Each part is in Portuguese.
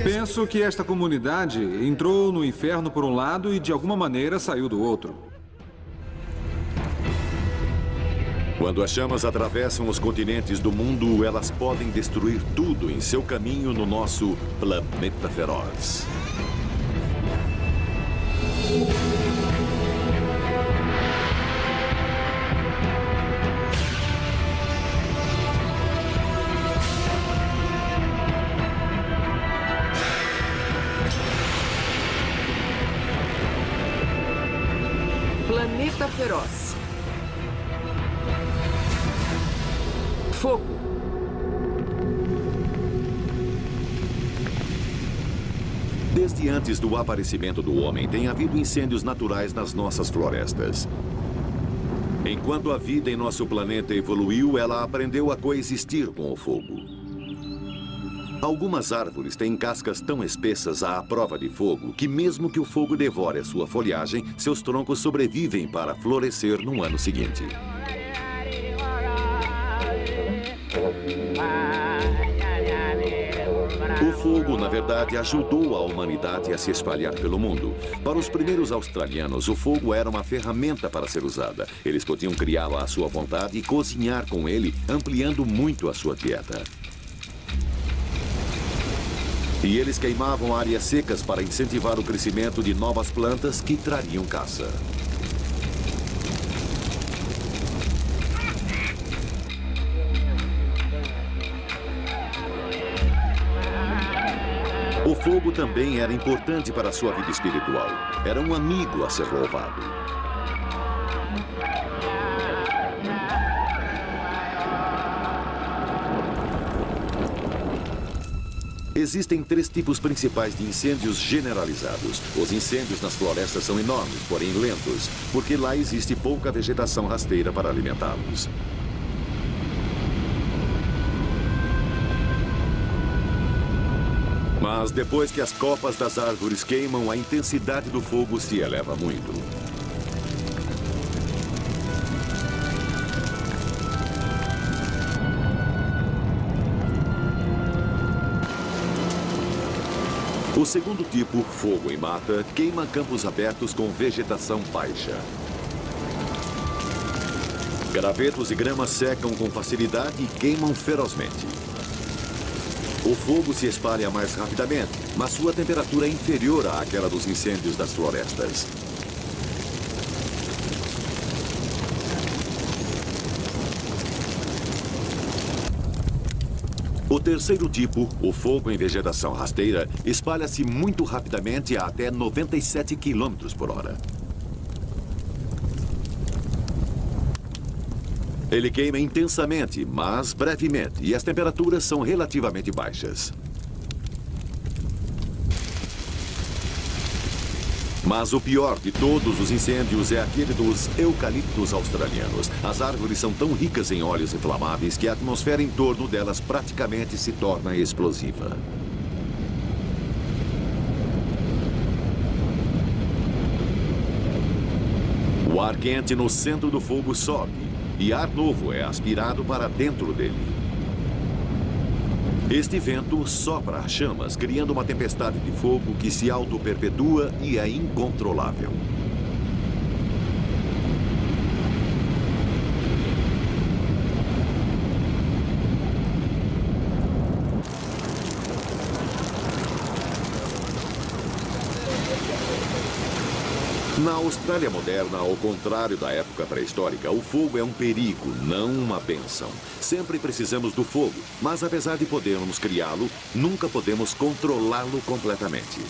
Penso que esta comunidade entrou no inferno por um lado e de alguma maneira saiu do outro. Quando as chamas atravessam os continentes do mundo, elas podem destruir tudo em seu caminho no nosso planeta feroz. Planeta feroz. Fogo. Desde antes do aparecimento do homem, tem havido incêndios naturais nas nossas florestas. Enquanto a vida em nosso planeta evoluiu, ela aprendeu a coexistir com o fogo. Algumas árvores têm cascas tão espessas à prova de fogo que, mesmo que o fogo devore a sua folhagem, seus troncos sobrevivem para florescer no ano seguinte. O fogo, na verdade, ajudou a humanidade a se espalhar pelo mundo. Para os primeiros australianos, o fogo era uma ferramenta para ser usada. Eles podiam criá-lo à sua vontade e cozinhar com ele, ampliando muito a sua dieta. E eles queimavam áreas secas para incentivar o crescimento de novas plantas que trariam caça. O fogo também era importante para a sua vida espiritual. Era um amigo a ser louvado. Existem 3 tipos principais de incêndios generalizados. Os incêndios nas florestas são enormes, porém lentos, porque lá existe pouca vegetação rasteira para alimentá-los. Mas depois que as copas das árvores queimam, a intensidade do fogo se eleva muito. O segundo tipo, fogo em mata, queima campos abertos com vegetação baixa. Gravetos e gramas secam com facilidade e queimam ferozmente. O fogo se espalha mais rapidamente, mas sua temperatura é inferior àquela dos incêndios das florestas. O terceiro tipo, o fogo em vegetação rasteira, espalha-se muito rapidamente a até 97 km/h. Ele queima intensamente, mas brevemente, e as temperaturas são relativamente baixas. Mas o pior de todos os incêndios é aquele dos eucaliptos australianos. As árvores são tão ricas em óleos inflamáveis que a atmosfera em torno delas praticamente se torna explosiva. O ar quente no centro do fogo sobe e ar novo é aspirado para dentro dele. Este vento sopra as chamas, criando uma tempestade de fogo que se auto-perpetua e é incontrolável. Na Austrália moderna, ao contrário da época pré-histórica, o fogo é um perigo, não uma bênção. Sempre precisamos do fogo, mas apesar de podermos criá-lo, nunca podemos controlá-lo completamente.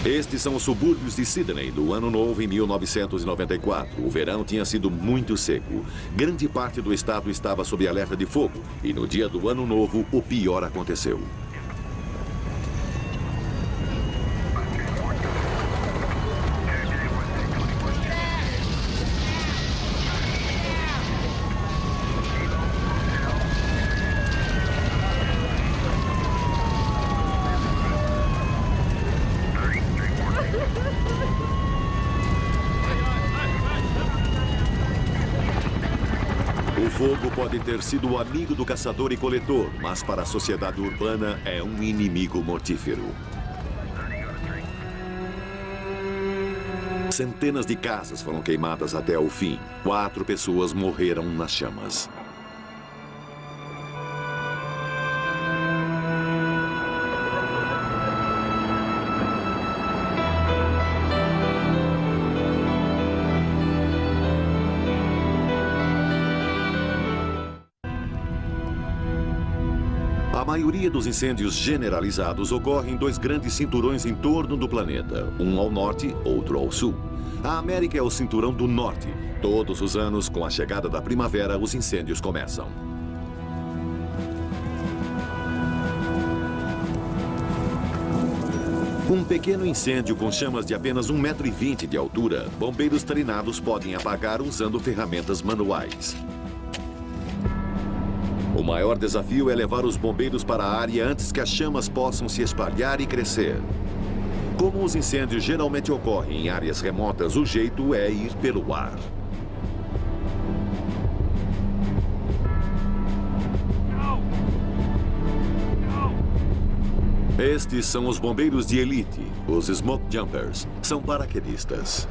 Estes são os subúrbios de Sydney, do Ano Novo em 1994. O verão tinha sido muito seco. Grande parte do estado estava sob alerta de fogo, e no dia do Ano Novo, o pior aconteceu. O fogo pode ter sido o amigo do caçador e coletor, mas para a sociedade urbana é um inimigo mortífero. Centenas de casas foram queimadas até o fim. 4 pessoas morreram nas chamas. A maioria dos incêndios generalizados ocorre em 2 grandes cinturões em torno do planeta, um ao norte, outro ao sul. A América é o cinturão do norte. Todos os anos, com a chegada da primavera, os incêndios começam. Um pequeno incêndio com chamas de apenas 1,20 m de altura, bombeiros treinados podem apagar usando ferramentas manuais. O maior desafio é levar os bombeiros para a área antes que as chamas possam se espalhar e crescer. Como os incêndios geralmente ocorrem em áreas remotas, o jeito é ir pelo ar. Estes são os bombeiros de elite, os Smoke Jumpers. São paraquedistas.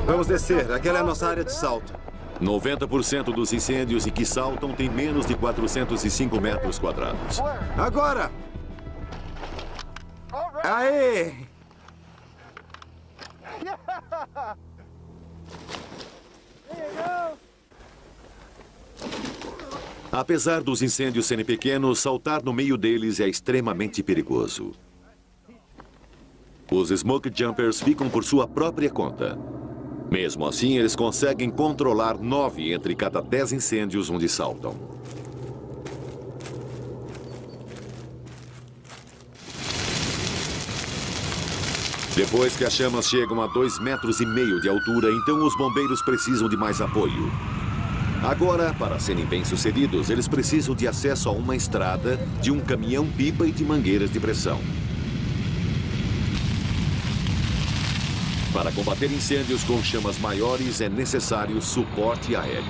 Vamos descer. Aquela é a nossa área de salto. 90% dos incêndios em que saltam têm menos de 405 metros quadrados. Agora! Aê! Apesar dos incêndios serem pequenos, saltar no meio deles é extremamente perigoso. Os Smoke Jumpers ficam por sua própria conta. Mesmo assim, eles conseguem controlar 9 entre cada 10 incêndios onde saltam. Depois que as chamas chegam a 2,5 metros de altura, então os bombeiros precisam de mais apoio. Agora, para serem bem-sucedidos, eles precisam de acesso a uma estrada, de um caminhão-pipa e de mangueiras de pressão. Para combater incêndios com chamas maiores, é necessário suporte aéreo.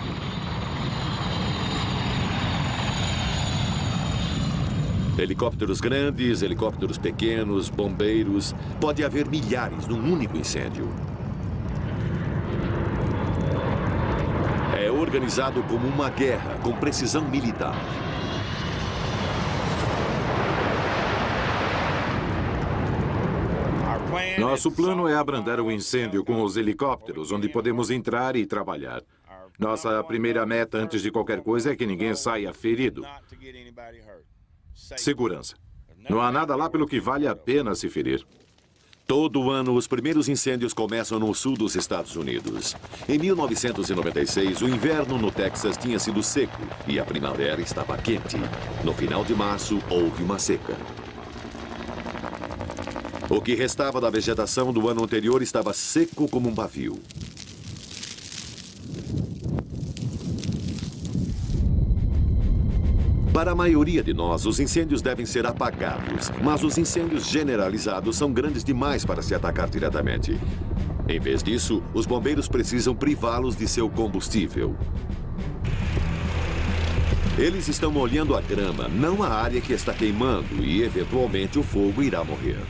Helicópteros grandes, helicópteros pequenos, bombeiros. Pode haver milhares num único incêndio. É organizado como uma guerra, com precisão militar. Nosso plano é abrandar o incêndio com os helicópteros, onde podemos entrar e trabalhar. Nossa primeira meta, antes de qualquer coisa, é que ninguém saia ferido. Segurança. Não há nada lá pelo que vale a pena se ferir. Todo ano, os primeiros incêndios começam no sul dos Estados Unidos. Em 1996, o inverno no Texas tinha sido seco e a primavera estava quente. No final de março, houve uma seca. O que restava da vegetação do ano anterior estava seco como um pavio. Para a maioria de nós, os incêndios devem ser apagados, mas os incêndios generalizados são grandes demais para se atacar diretamente. Em vez disso, os bombeiros precisam privá-los de seu combustível. Eles estão molhando a grama, não a área que está queimando, e eventualmente o fogo irá morrer.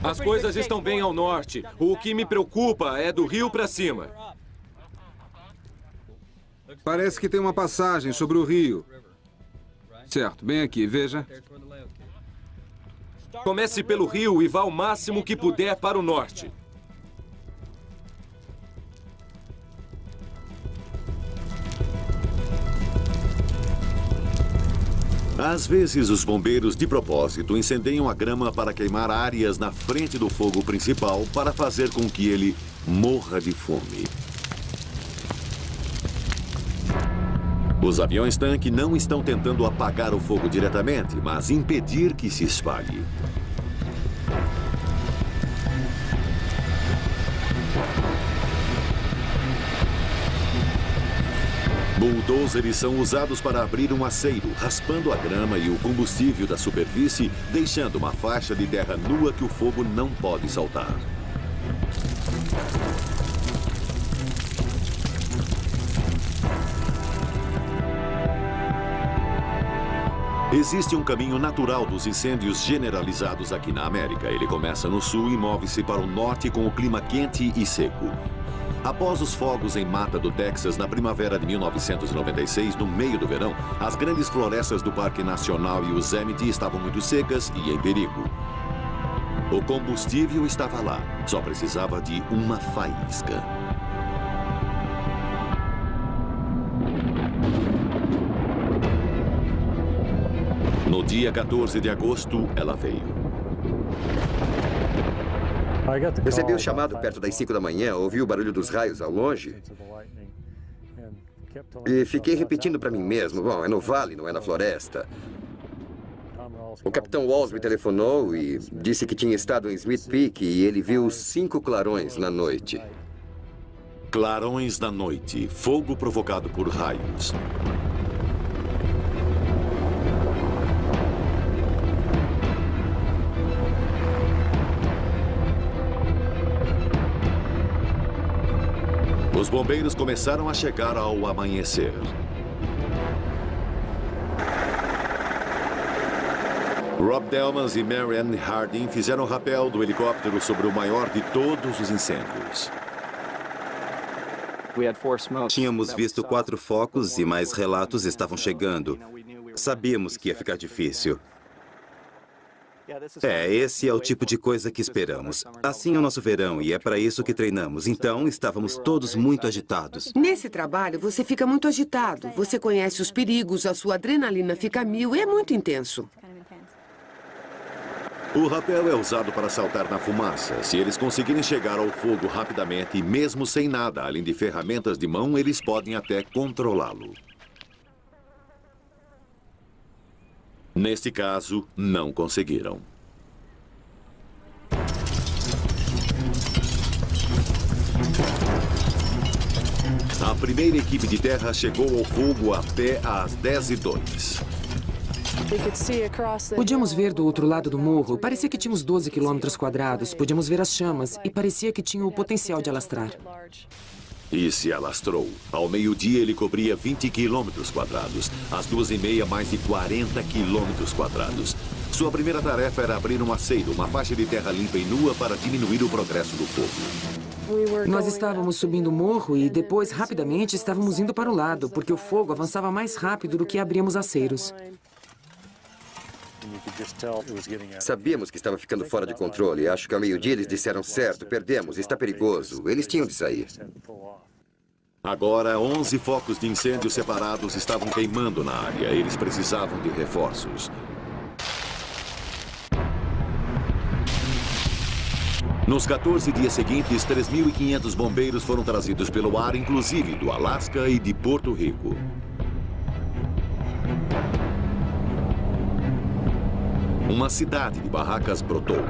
As coisas estão bem ao norte. O que me preocupa é do rio para cima. Parece que tem uma passagem sobre o rio. Certo, bem aqui, veja. Comece pelo rio e vá o máximo que puder para o norte. Às vezes, os bombeiros, de propósito, incendeiam a grama para queimar áreas na frente do fogo principal para fazer com que ele morra de fome. Os aviões-tanque não estão tentando apagar o fogo diretamente, mas impedir que se espalhe. Bulldozers são usados para abrir um aceiro, raspando a grama e o combustível da superfície, deixando uma faixa de terra nua que o fogo não pode saltar. Existe um caminho natural dos incêndios generalizados aqui na América. Ele começa no sul e move-se para o norte com o clima quente e seco. Após os fogos em Mata do Texas na primavera de 1996, no meio do verão, as grandes florestas do Parque Nacional Yosemite estavam muito secas e em perigo. O combustível estava lá, só precisava de uma faísca. No dia 14 de agosto, ela veio. Recebi o chamado perto das 5 da manhã, ouvi o barulho dos raios ao longe e fiquei repetindo para mim mesmo, bom, é no vale, não é na floresta. O capitão Walls me telefonou e disse que tinha estado em Smith Peak e ele viu 5 clarões na noite. Clarões da noite, fogo provocado por raios. Os bombeiros começaram a chegar ao amanhecer. Rob Delmans e Marianne Harding fizeram rapel do helicóptero sobre o maior de todos os incêndios. Tínhamos visto 4 focos e mais relatos estavam chegando. Sabíamos que ia ficar difícil. Esse é o tipo de coisa que esperamos. Assim é o nosso verão e é para isso que treinamos. Então, estávamos todos muito agitados. Nesse trabalho, você fica muito agitado. Você conhece os perigos, a sua adrenalina fica a 1000 e é muito intenso. O rapel é usado para saltar na fumaça. Se eles conseguirem chegar ao fogo rapidamente, mesmo sem nada, além de ferramentas de mão, eles podem até controlá-lo. Neste caso, não conseguiram. A primeira equipe de terra chegou ao fogo até às 10h02. Podíamos ver do outro lado do morro. Parecia que tinha uns 12 quilômetros quadrados. Podíamos ver as chamas e parecia que tinha o potencial de alastrar. E se alastrou. Ao meio-dia, ele cobria 20 quilômetros quadrados. Às 2h30, mais de 40 quilômetros quadrados. Sua primeira tarefa era abrir um aceiro, uma faixa de terra limpa e nua para diminuir o progresso do fogo. Nós estávamos subindo o morro e depois, rapidamente, estávamos indo para o lado, porque o fogo avançava mais rápido do que abríamos aceiros. Sabíamos que estava ficando fora de controle. Acho que ao meio-dia eles disseram certo, perdemos, está perigoso. Eles tinham de sair. Agora, 11 focos de incêndio separados estavam queimando na área. Eles precisavam de reforços. Nos 14 dias seguintes, 3.500 bombeiros foram trazidos pelo ar, inclusive do Alasca e de Porto Rico. Uma cidade de barracas brotou.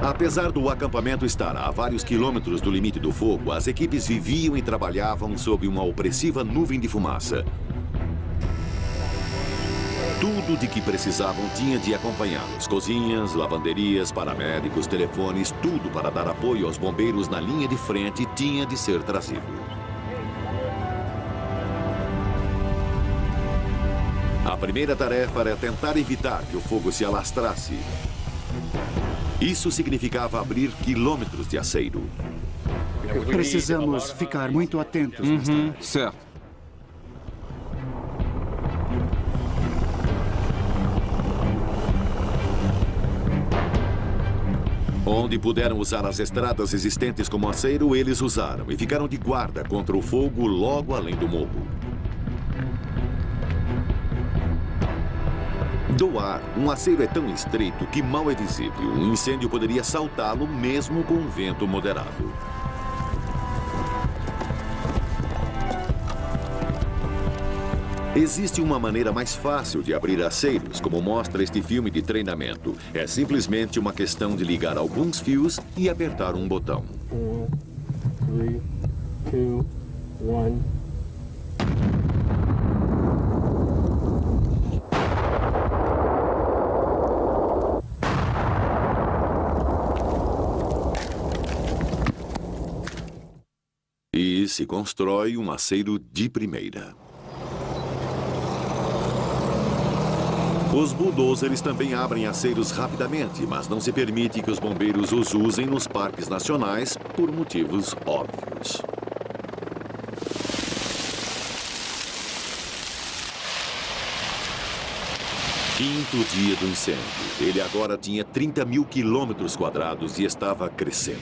Apesar do acampamento estar a vários quilômetros do limite do fogo, as equipes viviam e trabalhavam sob uma opressiva nuvem de fumaça. Tudo de que precisavam tinha de acompanhá-los. Cozinhas, lavanderias, paramédicos, telefones, tudo para dar apoio aos bombeiros na linha de frente tinha de ser trazido. A primeira tarefa era tentar evitar que o fogo se alastrasse. Isso significava abrir quilômetros de aceiro. Precisamos ficar muito atentos. Certo. Onde puderam usar as estradas existentes como aceiro, eles usaram e ficaram de guarda contra o fogo logo além do morro. Do ar, um aceiro é tão estreito que mal é visível. Um incêndio poderia saltá-lo mesmo com um vento moderado. Existe uma maneira mais fácil de abrir aceiros, como mostra este filme de treinamento. É simplesmente uma questão de ligar alguns fios e apertar um botão. 3, 2, 1. E se constrói um aceiro de primeira. Os bulldozers também abrem aceiros rapidamente, mas não se permite que os bombeiros os usem nos parques nacionais por motivos óbvios. Quinto dia do incêndio. Ele agora tinha 30 mil quilômetros quadrados e estava crescendo.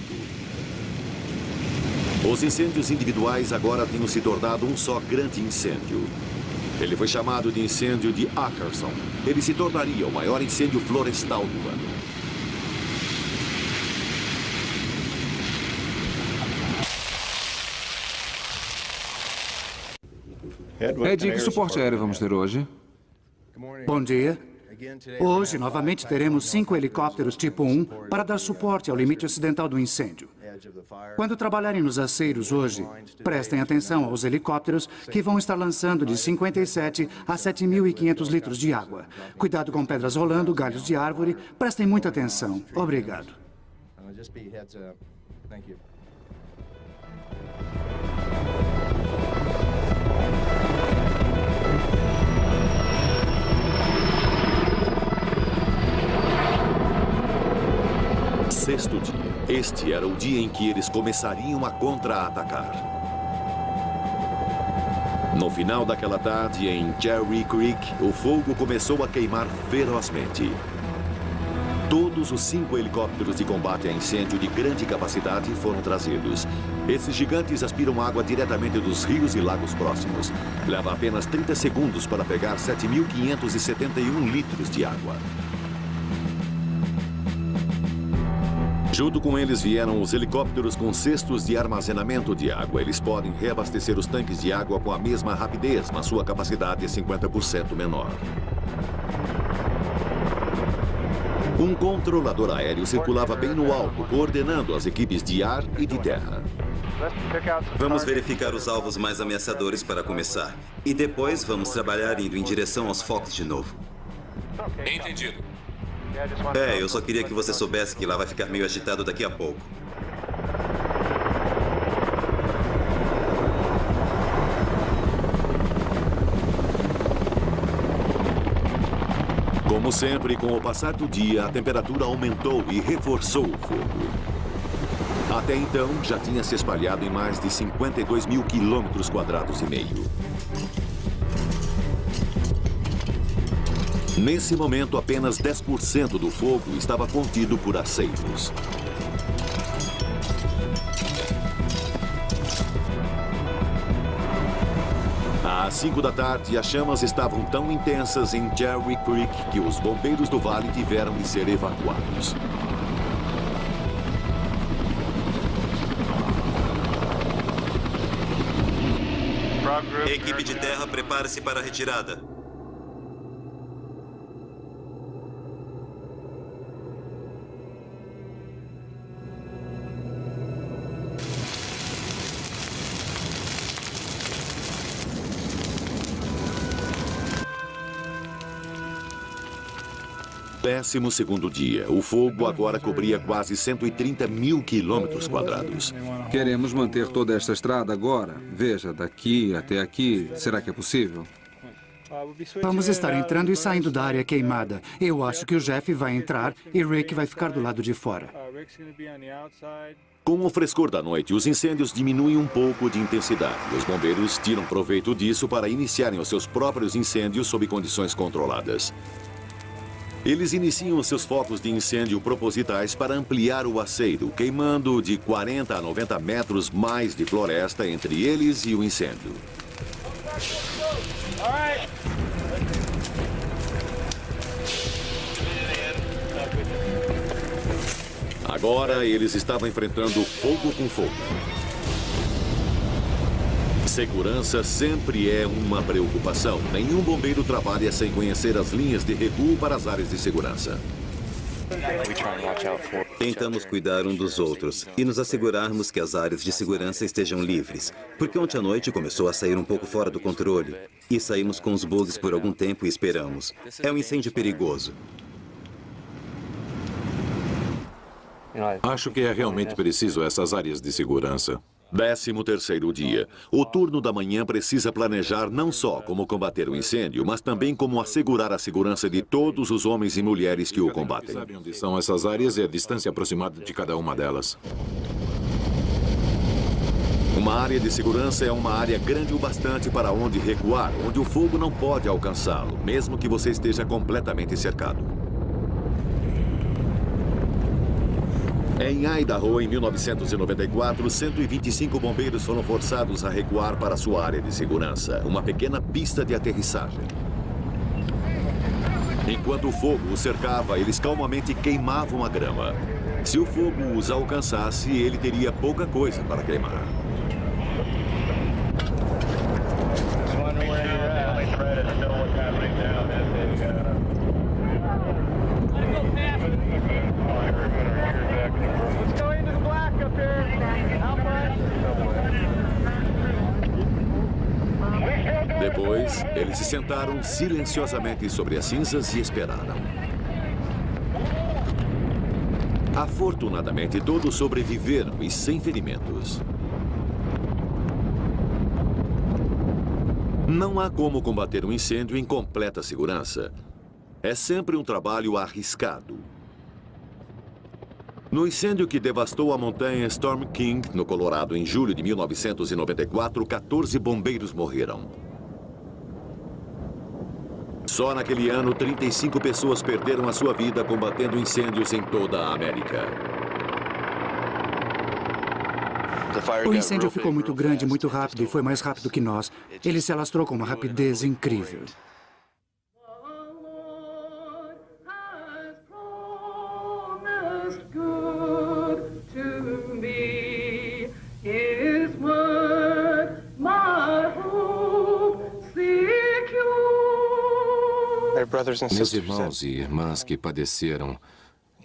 Os incêndios individuais agora tinham se tornado um só grande incêndio. Ele foi chamado de incêndio de Ackerson. Ele se tornaria o maior incêndio florestal do ano. Ed, que suporte aéreo vamos ter hoje? Bom dia. Hoje, novamente, teremos 5 helicópteros tipo 1 para dar suporte ao limite ocidental do incêndio. Quando trabalharem nos aceiros hoje, prestem atenção aos helicópteros que vão estar lançando de 57 a 7.500 litros de água. Cuidado com pedras rolando, galhos de árvore. Prestem muita atenção. Obrigado. Sexto dia. Este era o dia em que eles começariam a contra-atacar. No final daquela tarde, em Cherry Creek, o fogo começou a queimar ferozmente. Todos os 5 helicópteros de combate a incêndio de grande capacidade foram trazidos. Esses gigantes aspiram água diretamente dos rios e lagos próximos. Leva apenas 30 segundos para pegar 7.571 litros de água. Junto com eles vieram os helicópteros com cestos de armazenamento de água. Eles podem reabastecer os tanques de água com a mesma rapidez, mas sua capacidade é 50% menor. Um controlador aéreo circulava bem no alto, coordenando as equipes de ar e de terra. Vamos verificar os alvos mais ameaçadores para começar. E depois vamos trabalhar indo em direção aos focos de novo. Entendido. Eu só queria que você soubesse que lá vai ficar meio agitado daqui a pouco. Como sempre, com o passar do dia, a temperatura aumentou e reforçou o fogo. Até então, já tinha se espalhado em mais de 52 mil quilômetros quadrados e meio. Nesse momento, apenas 10% do fogo estava contido por aceiros. Às 5 da tarde, as chamas estavam tão intensas em Cherry Creek que os bombeiros do vale tiveram de ser evacuados. Equipe de terra, prepare-se para a retirada. Décimo segundo dia. O fogo agora cobria quase 130 mil quilômetros quadrados. Queremos manter toda esta estrada agora. Veja, daqui até aqui. Será que é possível? Vamos estar entrando e saindo da área queimada. Eu acho que o Jeff vai entrar e Rick vai ficar do lado de fora. Com o frescor da noite, os incêndios diminuem um pouco de intensidade. Os bombeiros tiram proveito disso para iniciarem os seus próprios incêndios sob condições controladas. Eles iniciam os seus focos de incêndio propositais para ampliar o aceiro, queimando de 40 a 90 metros mais de floresta entre eles e o incêndio. Agora eles estavam enfrentando fogo com fogo. Segurança sempre é uma preocupação. Nenhum bombeiro trabalha sem conhecer as linhas de recuo para as áreas de segurança. Tentamos cuidar um dos outros e nos assegurarmos que as áreas de segurança estejam livres. Porque ontem à noite começou a sair um pouco fora do controle. E saímos com os bugs por algum tempo e esperamos. É um incêndio perigoso. Acho que é realmente preciso essas áreas de segurança. 13º dia. O turno da manhã precisa planejar não só como combater o incêndio, mas também como assegurar a segurança de todos os homens e mulheres que o combatem. Sabe onde são essas áreas e a distância aproximada de cada uma delas. Uma área de segurança é uma área grande o bastante para onde recuar, onde o fogo não pode alcançá-lo, mesmo que você esteja completamente cercado. Em Idaho, em 1994, 125 bombeiros foram forçados a recuar para sua área de segurança, uma pequena pista de aterrissagem. Enquanto o fogo os cercava, eles calmamente queimavam a grama. Se o fogo os alcançasse, ele teria pouca coisa para queimar. Depois, eles se sentaram silenciosamente sobre as cinzas e esperaram. Afortunadamente, todos sobreviveram e sem ferimentos. Não há como combater um incêndio em completa segurança. É sempre um trabalho arriscado. No incêndio que devastou a montanha Storm King, no Colorado, em julho de 1994, 14 bombeiros morreram. Só naquele ano, 35 pessoas perderam a sua vida combatendo incêndios em toda a América. O incêndio ficou muito grande, muito rápido e foi mais rápido que nós. Ele se alastrou com uma rapidez incrível. Meus irmãos e irmãs que padeceram,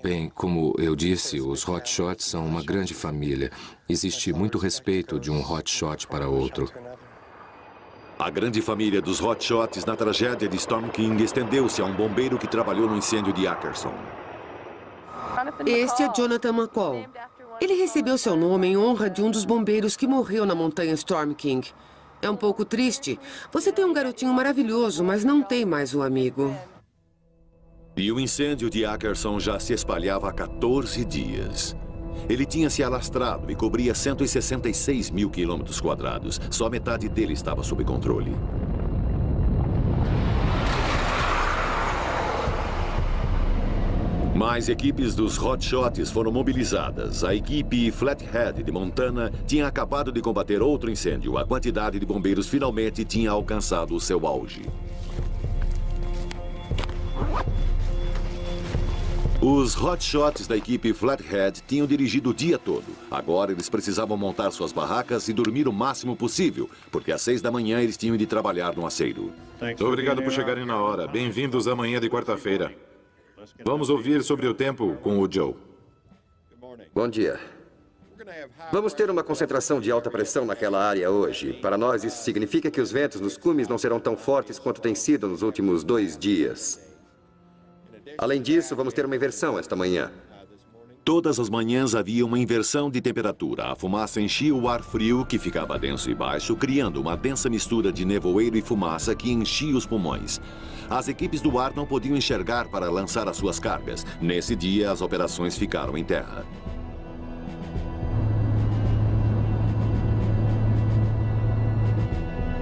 bem, como eu disse, os hotshots são uma grande família. Existe muito respeito de um hotshot para outro. A grande família dos hotshots na tragédia de Storm King estendeu-se a um bombeiro que trabalhou no incêndio de Ackerson. Este é Jonathan McCall. Ele recebeu seu nome em honra de um dos bombeiros que morreu na montanha Storm King. É um pouco triste. Você tem um garotinho maravilhoso, mas não tem mais um amigo. E o incêndio de Ackerson já se espalhava há 14 dias. Ele tinha se alastrado e cobria 166 mil quilômetros quadrados. Só metade dele estava sob controle. Mais equipes dos hotshots foram mobilizadas. A equipe Flathead de Montana tinha acabado de combater outro incêndio. A quantidade de bombeiros finalmente tinha alcançado o seu auge. Os hotshots da equipe Flathead tinham dirigido o dia todo. Agora eles precisavam montar suas barracas e dormir o máximo possível, porque às 6 da manhã eles tinham de trabalhar no aceiro. Obrigado por chegarem na hora. Bem-vindos à manhã de quarta-feira. Vamos ouvir sobre o tempo com o Joe. Bom dia. Vamos ter uma concentração de alta pressão naquela área hoje. Para nós, isso significa que os ventos nos cumes não serão tão fortes quanto têm sido nos últimos 2 dias. Além disso, vamos ter uma inversão esta manhã. Todas as manhãs havia uma inversão de temperatura. A fumaça enchia o ar frio, que ficava denso e baixo, criando uma densa mistura de nevoeiro e fumaça que enchia os pulmões. As equipes do ar não podiam enxergar para lançar as suas cargas. Nesse dia, as operações ficaram em terra.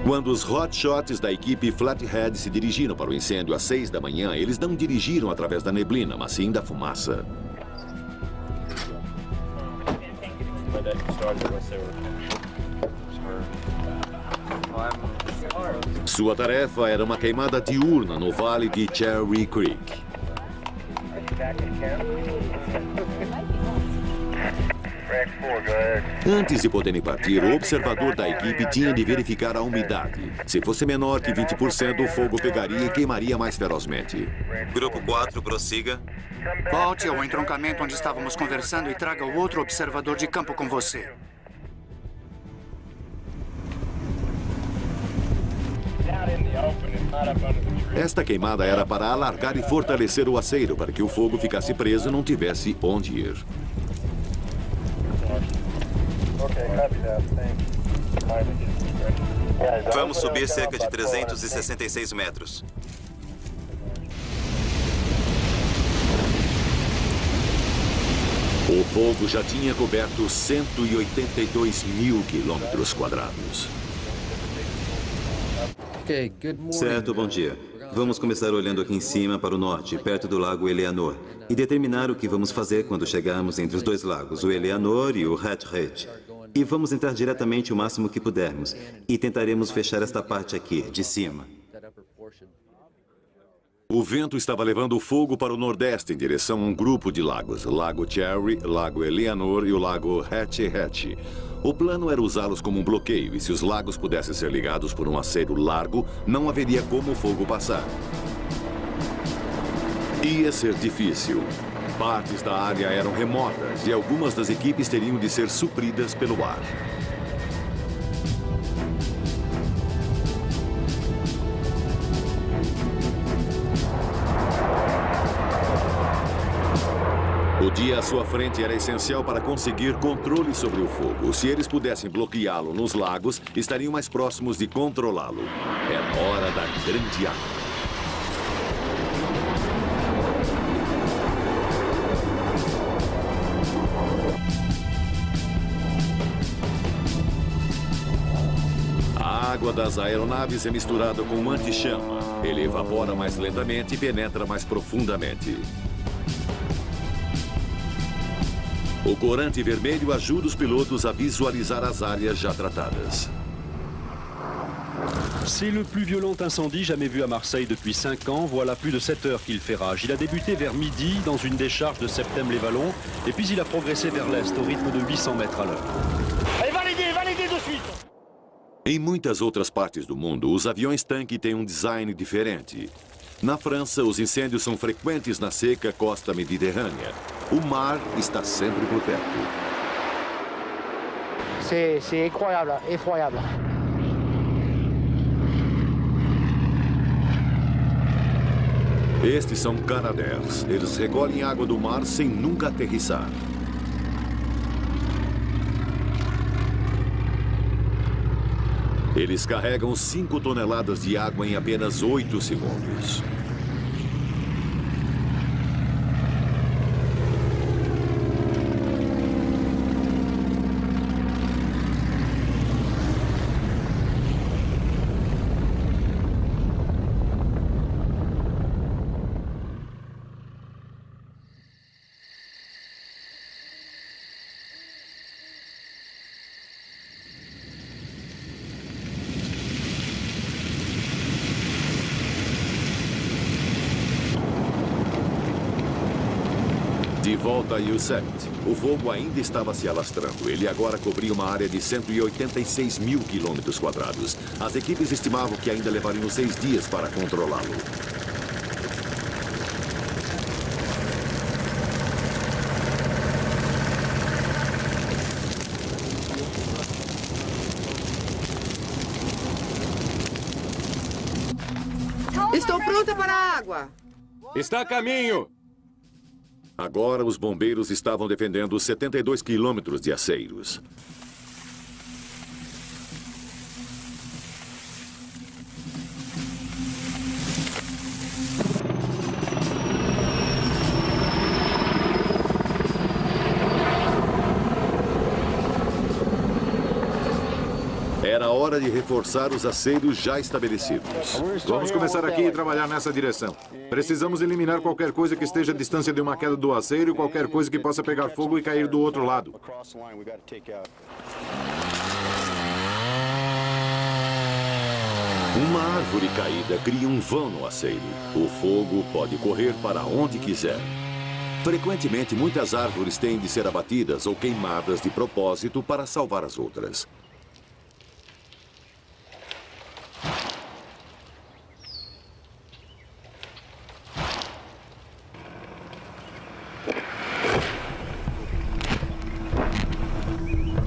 Quando os hotshots da equipe Flathead se dirigiram para o incêndio às 6 da manhã, eles não dirigiram através da neblina, mas sim da fumaça. Sua tarefa era uma queimada diurna no vale de Cherry Creek. Antes de poderem partir, o observador da equipe tinha de verificar a umidade. Se fosse menor que 20%, o fogo pegaria e queimaria mais ferozmente. Grupo 4, prossiga. Volte ao entroncamento onde estávamos conversando e traga o outro observador de campo com você. Esta queimada era para alargar e fortalecer o aceiro, para que o fogo ficasse preso e não tivesse onde ir. Vamos subir cerca de 366 metros. O fogo já tinha coberto 182 mil quilômetros quadrados. Certo, bom dia. Vamos começar olhando aqui em cima para o norte, perto do lago Eleanor, e determinar o que vamos fazer quando chegarmos entre os dois lagos, o Eleanor e o Hat Hatch. E vamos entrar diretamente o máximo que pudermos, e tentaremos fechar esta parte aqui, de cima. O vento estava levando o fogo para o nordeste, em direção a um grupo de lagos, Lago Cherry, Lago Eleanor e o Lago Hatch Hatch. O plano era usá-los como um bloqueio, e se os lagos pudessem ser ligados por um aceiro largo, não haveria como o fogo passar. Ia ser difícil. Partes da área eram remotas e algumas das equipes teriam de ser supridas pelo ar. O dia à sua frente era essencial para conseguir controle sobre o fogo. Se eles pudessem bloqueá-lo nos lagos, estariam mais próximos de controlá-lo. Era hora da grande água. A água das aeronaves é misturada com anti-chama. Ele evapora mais lentamente e penetra mais profundamente. O corante vermelho ajuda os pilotos a visualizar as áreas já tratadas. C'est le plus violent incendie jamais vu à Marseille depuis 5 ans. Voilà plus de 7 heures qu'il fait rage. Il a débuté vers midi dans une décharge de Septem-les-Vallons et puis il a progressé vers l'est au rythme de 800 mètres à l'heure. Allez, validez de suite. Em muitas outras partes do mundo, os aviões-tanque têm um design diferente. Na França, os incêndios são frequentes na seca costa mediterrânea. O mar está sempre por perto. C'est incroyable, effroyable. Estes são Canadair. Eles recolhem água do mar sem nunca aterrissar. Eles carregam 5 toneladas de água em apenas 8 segundos. De volta a Youssef, o fogo ainda estava se alastrando. Ele agora cobria uma área de 186 mil quilômetros quadrados. As equipes estimavam que ainda levariam 6 dias para controlá-lo. Estou pronta para a água. Está a caminho. Agora, os bombeiros estavam defendendo 72 quilômetros de aceiros. Era hora de reforçar os aceiros já estabelecidos. Vamos começar aqui e trabalhar nessa direção. Precisamos eliminar qualquer coisa que esteja à distância de uma queda do aceiro e qualquer coisa que possa pegar fogo e cair do outro lado. Uma árvore caída cria um vão no aceiro. O fogo pode correr para onde quiser. Frequentemente, muitas árvores têm de ser abatidas ou queimadas de propósito para salvar as outras.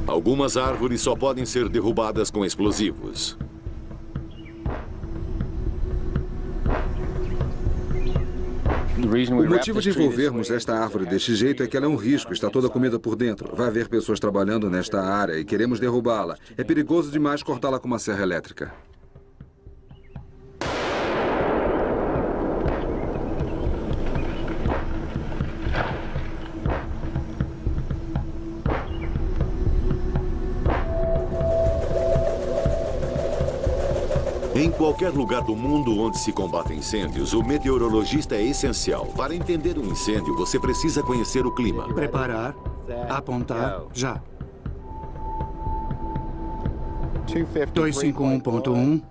Algumas árvores só podem ser derrubadas com explosivos. O motivo de envolvermos esta árvore deste jeito é que ela é um risco, está toda comida por dentro. Vai haver pessoas trabalhando nesta área e queremos derrubá-la. É perigoso demais cortá-la com uma serra elétrica. Em qualquer lugar do mundo onde se combate incêndios, o meteorologista é essencial. Para entender um incêndio, você precisa conhecer o clima. Preparar, apontar, já. 251.1,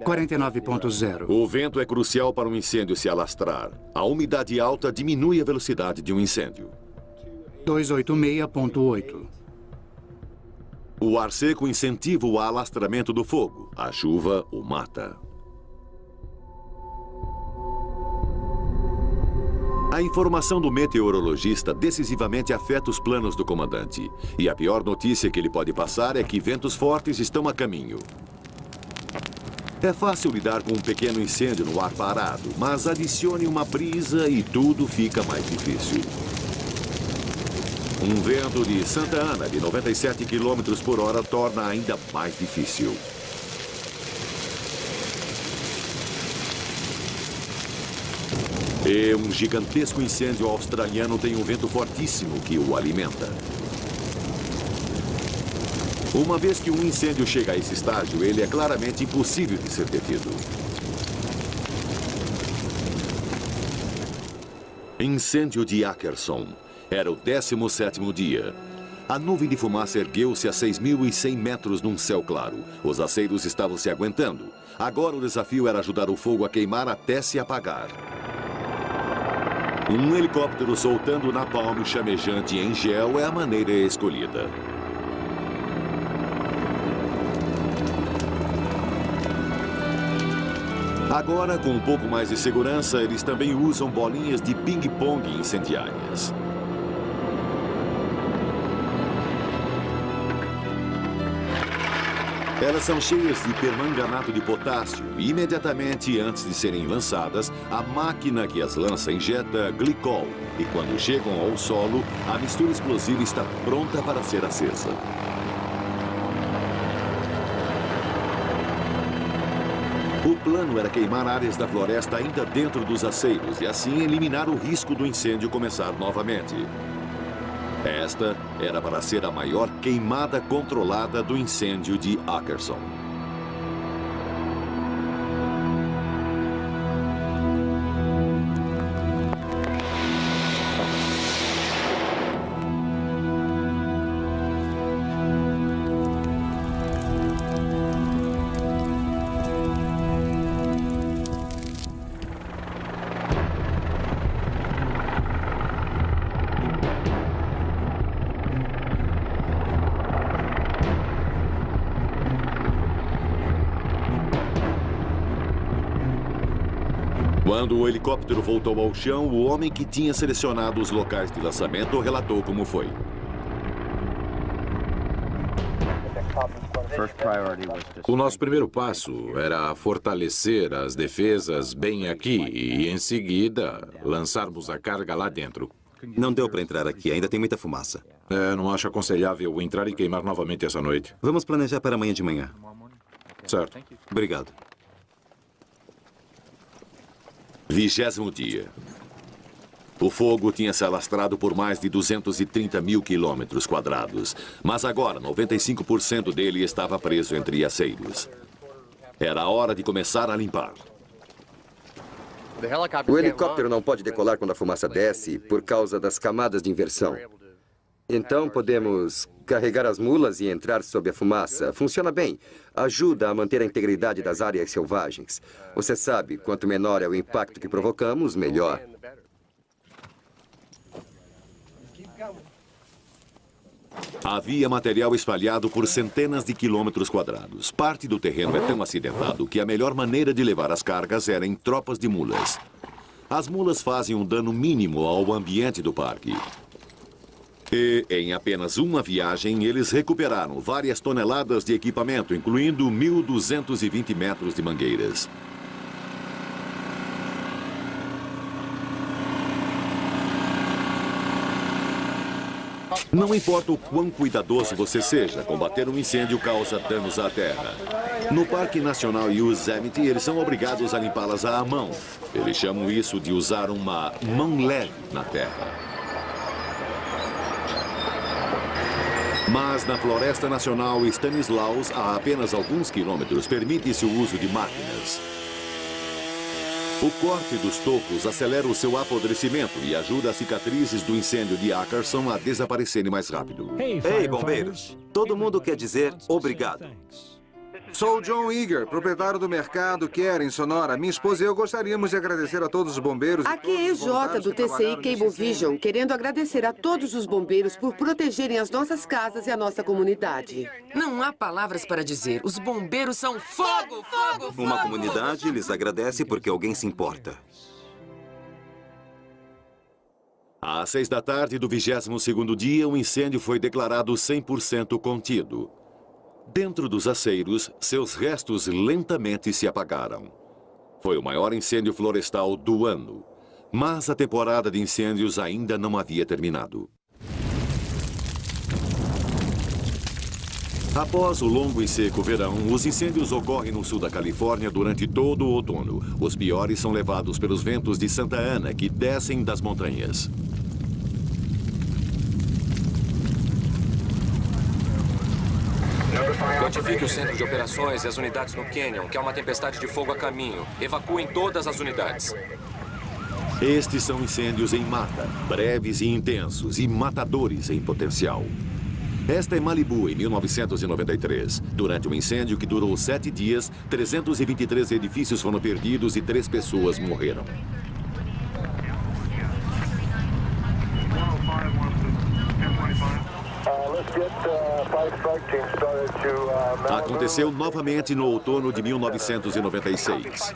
49.0. O vento é crucial para um incêndio se alastrar. A umidade alta diminui a velocidade de um incêndio. 286.8. O ar seco incentiva o alastramento do fogo. A chuva o mata. A informação do meteorologista decisivamente afeta os planos do comandante. E a pior notícia que ele pode passar é que ventos fortes estão a caminho. É fácil lidar com um pequeno incêndio no ar parado, mas adicione uma brisa e tudo fica mais difícil. Um vento de Santa Ana de 97 km por hora torna ainda mais difícil. E um gigantesco incêndio australiano tem um vento fortíssimo que o alimenta. Uma vez que um incêndio chega a esse estágio, ele é claramente impossível de ser detido. Incêndio de Ackerson. Era o 17º dia. A nuvem de fumaça ergueu-se a 6.100 metros num céu claro. Os aceiros estavam se aguentando. Agora o desafio era ajudar o fogo a queimar até se apagar. Um helicóptero soltando napalm chamejante em gel é a maneira escolhida. Agora, com um pouco mais de segurança, eles também usam bolinhas de ping-pong incendiárias. Elas são cheias de permanganato de potássio e, imediatamente antes de serem lançadas, a máquina que as lança injeta glicol. E quando chegam ao solo, a mistura explosiva está pronta para ser acesa. O plano era queimar áreas da floresta ainda dentro dos aceiros e assim eliminar o risco do incêndio começar novamente. Esta era para ser a maior queimada controlada do incêndio de Ackerson. Quando o helicóptero voltou ao chão, o homem que tinha selecionado os locais de lançamento relatou como foi. O nosso primeiro passo era fortalecer as defesas bem aqui e, em seguida, lançarmos a carga lá dentro. Não deu para entrar aqui, ainda tem muita fumaça. Não acho aconselhável entrar e queimar novamente essa noite. Vamos planejar para amanhã de manhã. Certo. Obrigado. 20º dia. O fogo tinha se alastrado por mais de 230 mil quilômetros quadrados, mas agora 95% dele estava preso entre aceiros. Era a hora de começar a limpar. O helicóptero não pode decolar quando a fumaça desce por causa das camadas de inversão. Então podemos carregar as mulas e entrar sob a fumaça. Funciona bem. Ajuda a manter a integridade das áreas selvagens. Você sabe, quanto menor é o impacto que provocamos, melhor. Havia material espalhado por centenas de quilômetros quadrados. Parte do terreno é tão acidentado que a melhor maneira de levar as cargas era em tropas de mulas. As mulas fazem um dano mínimo ao ambiente do parque. E, em apenas uma viagem, eles recuperaram várias toneladas de equipamento, incluindo 1.220 metros de mangueiras. Não importa o quão cuidadoso você seja, combater um incêndio causa danos à terra. No Parque Nacional Yosemite, eles são obrigados a limpá-las à mão. Eles chamam isso de usar uma mão leve na terra. Mas na Floresta Nacional Stanislaus, a apenas alguns quilômetros, permite-se o uso de máquinas. O corte dos tocos acelera o seu apodrecimento e ajuda as cicatrizes do incêndio de Ackerson a desaparecerem mais rápido. Ei, bombeiros! Todo mundo quer dizer obrigado. Sou John Eager, proprietário do mercado Care em Sonora. Minha esposa e eu gostaríamos de agradecer a todos os bombeiros. Aqui é EJ do TCI Cablevision, querendo agradecer a todos os bombeiros por protegerem as nossas casas e a nossa comunidade. Não há palavras para dizer. Os bombeiros são fogo, fogo, fogo! Uma comunidade lhes agradece porque alguém se importa. Às 6 da tarde do 22º dia, o incêndio foi declarado 100% contido. Dentro dos aceiros, seus restos lentamente se apagaram. Foi o maior incêndio florestal do ano, mas a temporada de incêndios ainda não havia terminado. Após o longo e seco verão, os incêndios ocorrem no sul da Califórnia durante todo o outono. Os piores são levados pelos ventos de Santa Ana, que descem das montanhas. Notifique o centro de operações e as unidades no Canyon, que há uma tempestade de fogo a caminho. Evacuem todas as unidades. Estes são incêndios em mata, breves e intensos, e matadores em potencial. Esta é Malibu, em 1993. Durante um incêndio que durou 7 dias, 323 edifícios foram perdidos e 3 pessoas morreram. Aconteceu novamente no outono de 1996.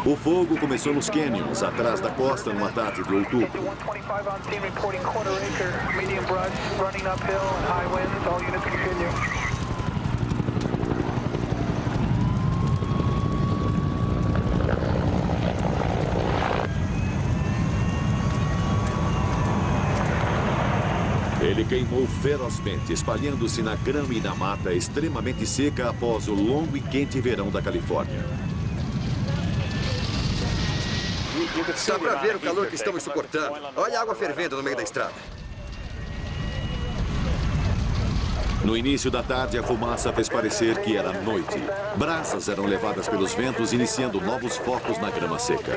O fogo começou nos canyons, atrás da costa, numa tarde de outubro. Ele queimou ferozmente, espalhando-se na grama e na mata extremamente seca após o longo e quente verão da Califórnia. Dá pra ver o calor que estamos suportando. Olha a água fervendo no meio da estrada. No início da tarde, a fumaça fez parecer que era noite. Brasas eram levadas pelos ventos, iniciando novos focos na grama seca.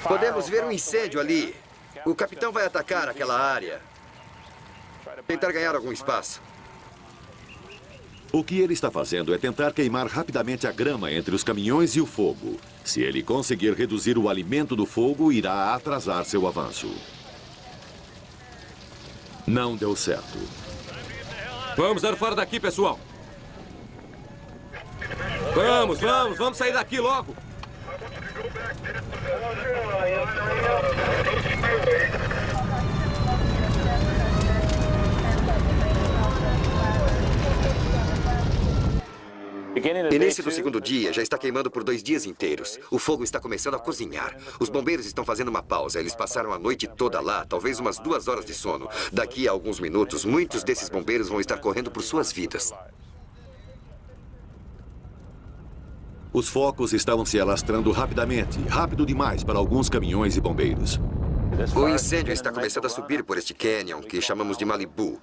Podemos ver um incêndio ali. O capitão vai atacar aquela área. Tentar ganhar algum espaço. O que ele está fazendo é tentar queimar rapidamente a grama entre os caminhões e o fogo. Se ele conseguir reduzir o alimento do fogo, irá atrasar seu avanço. Não deu certo. Vamos dar fora daqui, pessoal. Vamos sair daqui logo. Início do segundo dia, já está queimando por 2 dias inteiros. O fogo está começando a cozinhar. Os bombeiros estão fazendo uma pausa. Eles passaram a noite toda lá, talvez umas 2 horas de sono. Daqui a alguns minutos, muitos desses bombeiros vão estar correndo por suas vidas. Os focos estavam se alastrando rapidamente, rápido demais para alguns caminhões e bombeiros. O incêndio está começando a subir por este canyon, que chamamos de Malibu.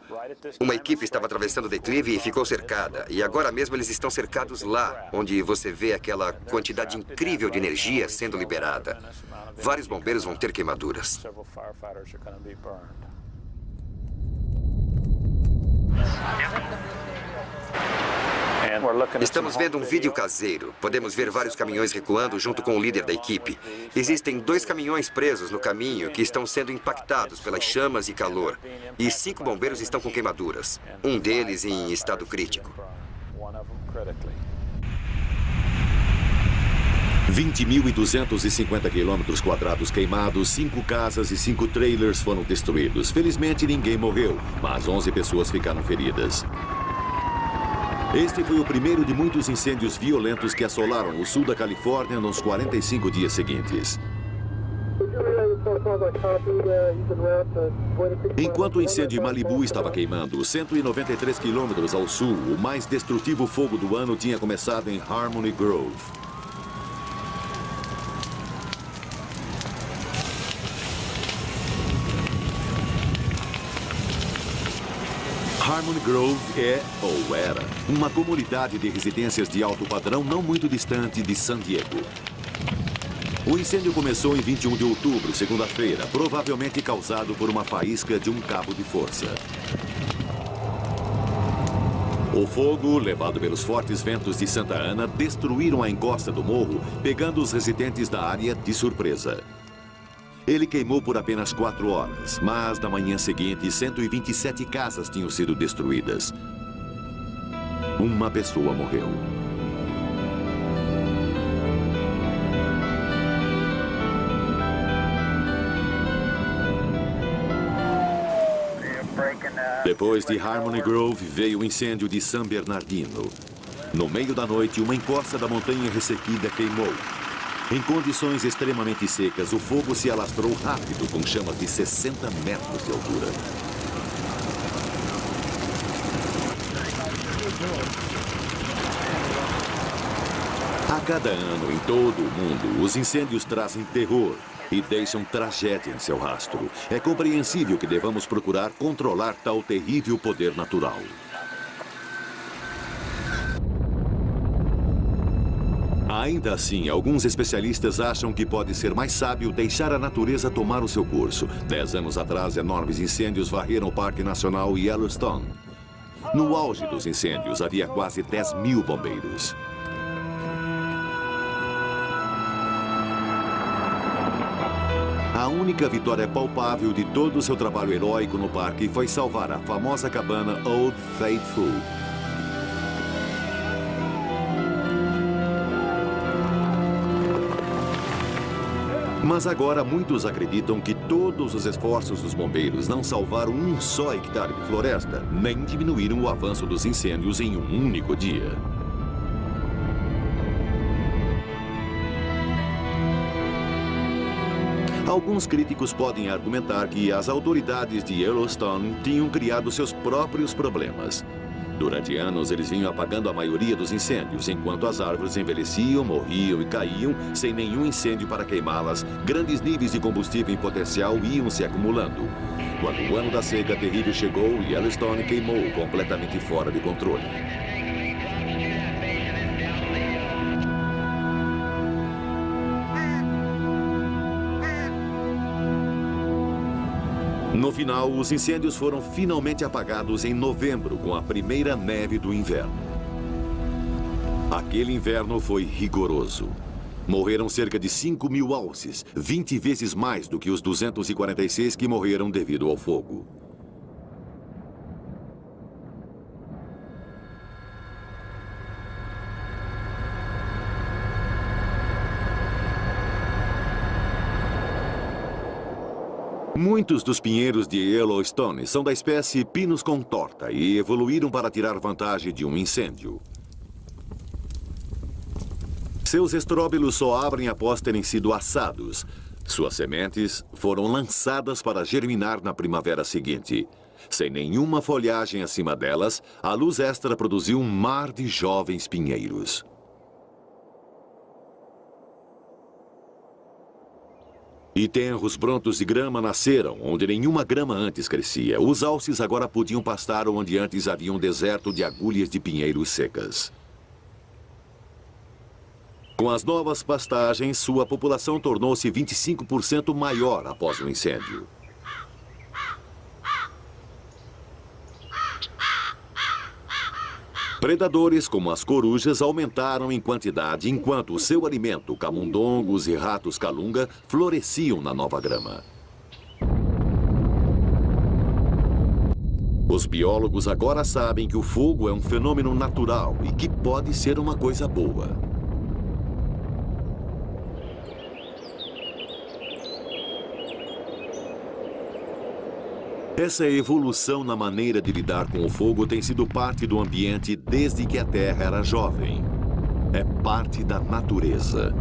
Uma equipe estava atravessando o declive e ficou cercada. E agora mesmo eles estão cercados lá, onde você vê aquela quantidade incrível de energia sendo liberada. Vários bombeiros vão ter queimaduras. Estamos vendo um vídeo caseiro. Podemos ver vários caminhões recuando junto com o líder da equipe. Existem 2 caminhões presos no caminho que estão sendo impactados pelas chamas e calor. E 5 bombeiros estão com queimaduras. Um deles em estado crítico. 20.250 quilômetros quadrados queimados, 5 casas e 5 trailers foram destruídos. Felizmente, ninguém morreu, mas 11 pessoas ficaram feridas. Este foi o primeiro de muitos incêndios violentos que assolaram o sul da Califórnia nos 45 dias seguintes. Enquanto o incêndio em Malibu estava queimando 193 quilômetros ao sul, o mais destrutivo fogo do ano tinha começado em Harmony Grove. Harmony Grove é, ou era, uma comunidade de residências de alto padrão não muito distante de San Diego. O incêndio começou em 21 de outubro, segunda-feira, provavelmente causado por uma faísca de um cabo de força. O fogo, levado pelos fortes ventos de Santa Ana, destruíram a encosta do morro, pegando os residentes da área de surpresa. Ele queimou por apenas 4 horas, mas na manhã seguinte, 127 casas tinham sido destruídas. Uma pessoa morreu. Depois de Harmony Grove, veio o incêndio de San Bernardino. No meio da noite, uma encosta da montanha ressequida queimou. Em condições extremamente secas, o fogo se alastrou rápido, com chamas de 60 metros de altura. A cada ano, em todo o mundo, os incêndios trazem terror e deixam tragédia em seu rastro. É compreensível que devamos procurar controlar tal terrível poder natural. Ainda assim, alguns especialistas acham que pode ser mais sábio deixar a natureza tomar o seu curso. 10 anos atrás, enormes incêndios varreram o Parque Nacional Yellowstone. No auge dos incêndios, havia quase 10.000 bombeiros. A única vitória palpável de todo o seu trabalho heróico no parque foi salvar a famosa cabana Old Faithful. Mas agora muitos acreditam que todos os esforços dos bombeiros não salvaram um só hectare de floresta, nem diminuíram o avanço dos incêndios em um único dia. Alguns críticos podem argumentar que as autoridades de Yellowstone tinham criado seus próprios problemas. Durante anos, eles vinham apagando a maioria dos incêndios. Enquanto as árvores envelheciam, morriam e caíam, sem nenhum incêndio para queimá-las, grandes níveis de combustível em potencial iam se acumulando. Quando o ano da seca terrível chegou, Yellowstone queimou completamente fora de controle. No final, os incêndios foram finalmente apagados em novembro, com a primeira neve do inverno. Aquele inverno foi rigoroso. Morreram cerca de 5.000 alces, 20 vezes mais do que os 246 que morreram devido ao fogo. Muitos dos pinheiros de Yellowstone são da espécie Pinus contorta e evoluíram para tirar vantagem de um incêndio. Seus estróbilos só abrem após terem sido assados. Suas sementes foram lançadas para germinar na primavera seguinte. Sem nenhuma folhagem acima delas, a luz extra produziu um mar de jovens pinheiros. E tenros brotos de grama nasceram, onde nenhuma grama antes crescia. Os alces agora podiam pastar onde antes havia um deserto de agulhas de pinheiros secas. Com as novas pastagens, sua população tornou-se 25% maior após o incêndio. Predadores como as corujas aumentaram em quantidade enquanto o seu alimento, camundongos e ratos calunga, floresciam na nova grama. Os biólogos agora sabem que o fogo é um fenômeno natural e que pode ser uma coisa boa. Essa evolução na maneira de lidar com o fogo tem sido parte do ambiente desde que a Terra era jovem. É parte da natureza.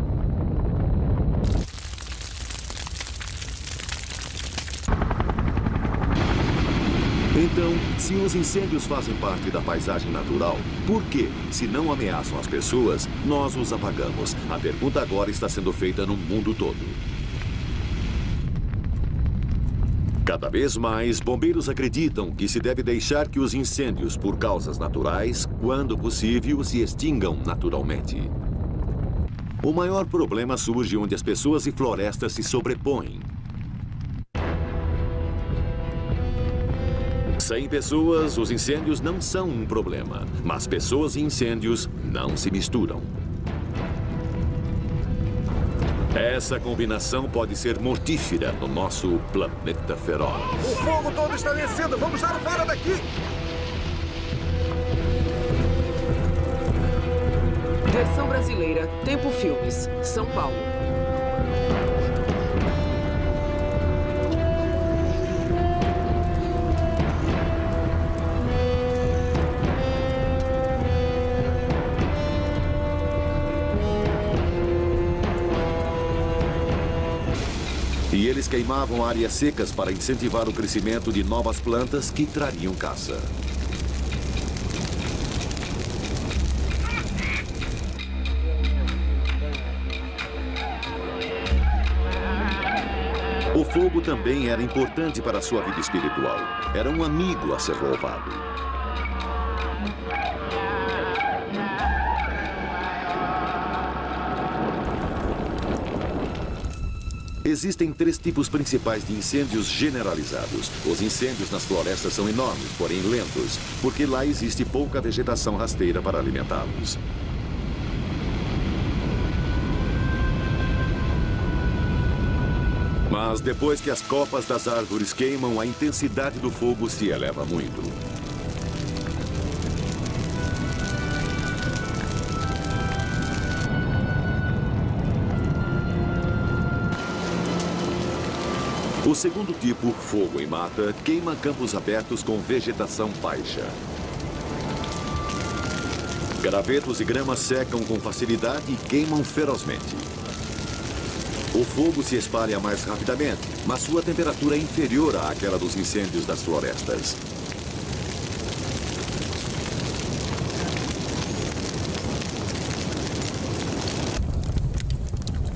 Então, se os incêndios fazem parte da paisagem natural, por que, se não ameaçam as pessoas, nós os apagamos? A pergunta agora está sendo feita no mundo todo. Cada vez mais, bombeiros acreditam que se deve deixar que os incêndios, por causas naturais, quando possível, se extingam naturalmente. O maior problema surge onde as pessoas e florestas se sobrepõem. Sem pessoas, os incêndios não são um problema, mas pessoas e incêndios não se misturam. Essa combinação pode ser mortífera no nosso planeta feroz. O fogo todo está descendo! Vamos dar fora daqui! Versão brasileira, Tempo Filmes, São Paulo. E eles queimavam áreas secas para incentivar o crescimento de novas plantas que trariam caça. O fogo também era importante para a sua vida espiritual. Era um amigo a ser louvado. Existem 3 tipos principais de incêndios generalizados. Os incêndios nas florestas são enormes, porém lentos, porque lá existe pouca vegetação rasteira para alimentá-los. Mas depois que as copas das árvores queimam, a intensidade do fogo se eleva muito. O segundo tipo, fogo em mata, queima campos abertos com vegetação baixa. Gravetos e grama secam com facilidade e queimam ferozmente. O fogo se espalha mais rapidamente, mas sua temperatura é inferior àquela dos incêndios das florestas.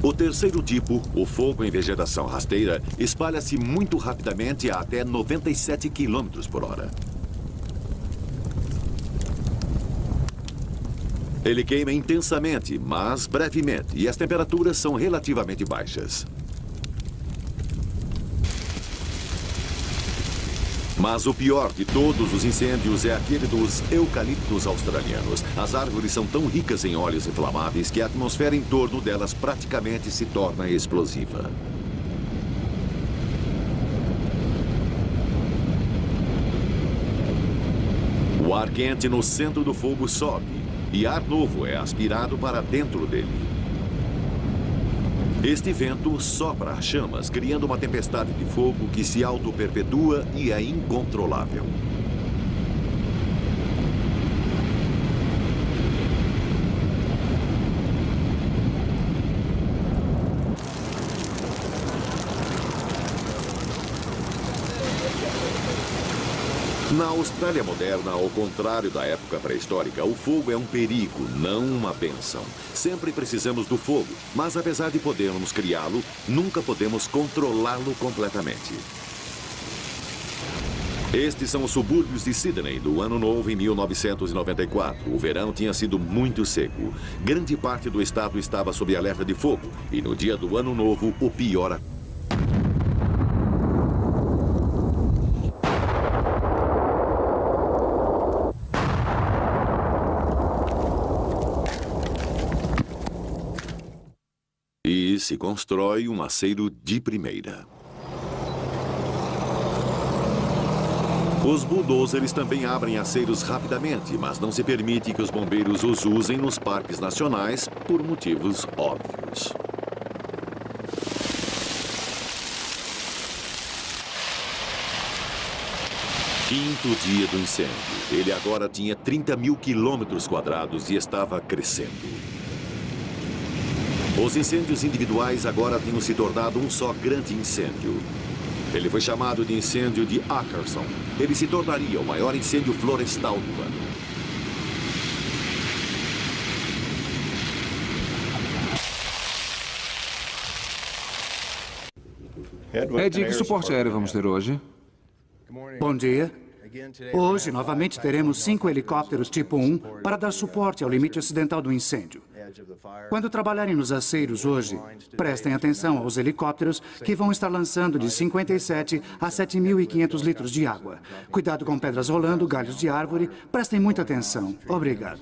O terceiro tipo, o fogo em vegetação rasteira, espalha-se muito rapidamente a até 97 km/h. Ele queima intensamente, mas brevemente, e as temperaturas são relativamente baixas. Mas o pior de todos os incêndios é aquele dos eucaliptos australianos. As árvores são tão ricas em óleos inflamáveis que a atmosfera em torno delas praticamente se torna explosiva. O ar quente no centro do fogo sobe e ar novo é aspirado para dentro dele. Este vento sopra as chamas, criando uma tempestade de fogo que se auto-perpetua e é incontrolável. Na Austrália moderna, ao contrário da época pré-histórica, o fogo é um perigo, não uma bênção. Sempre precisamos do fogo, mas apesar de podermos criá-lo, nunca podemos controlá-lo completamente. Estes são os subúrbios de Sydney, do Ano Novo em 1994. O verão tinha sido muito seco. Grande parte do estado estava sob alerta de fogo, e no dia do Ano Novo, o pior se constrói um aceiro de primeira. Os bulldozers também abrem aceiros rapidamente, mas não se permite que os bombeiros os usem nos parques nacionais por motivos óbvios. Quinto dia do incêndio. Ele agora tinha 30 mil quilômetros quadrados e estava crescendo. Os incêndios individuais agora tinham se tornado um só grande incêndio. Ele foi chamado de incêndio de Ackerson. Ele se tornaria o maior incêndio florestal do ano. Ed, que suporte aéreo vamos ter hoje? Bom dia. Hoje, novamente, teremos 5 helicópteros tipo 1 para dar suporte ao limite ocidental do incêndio. Quando trabalharem nos aceiros hoje, prestem atenção aos helicópteros que vão estar lançando de 57 a 7.500 litros de água. Cuidado com pedras rolando, galhos de árvore. Prestem muita atenção. Obrigado.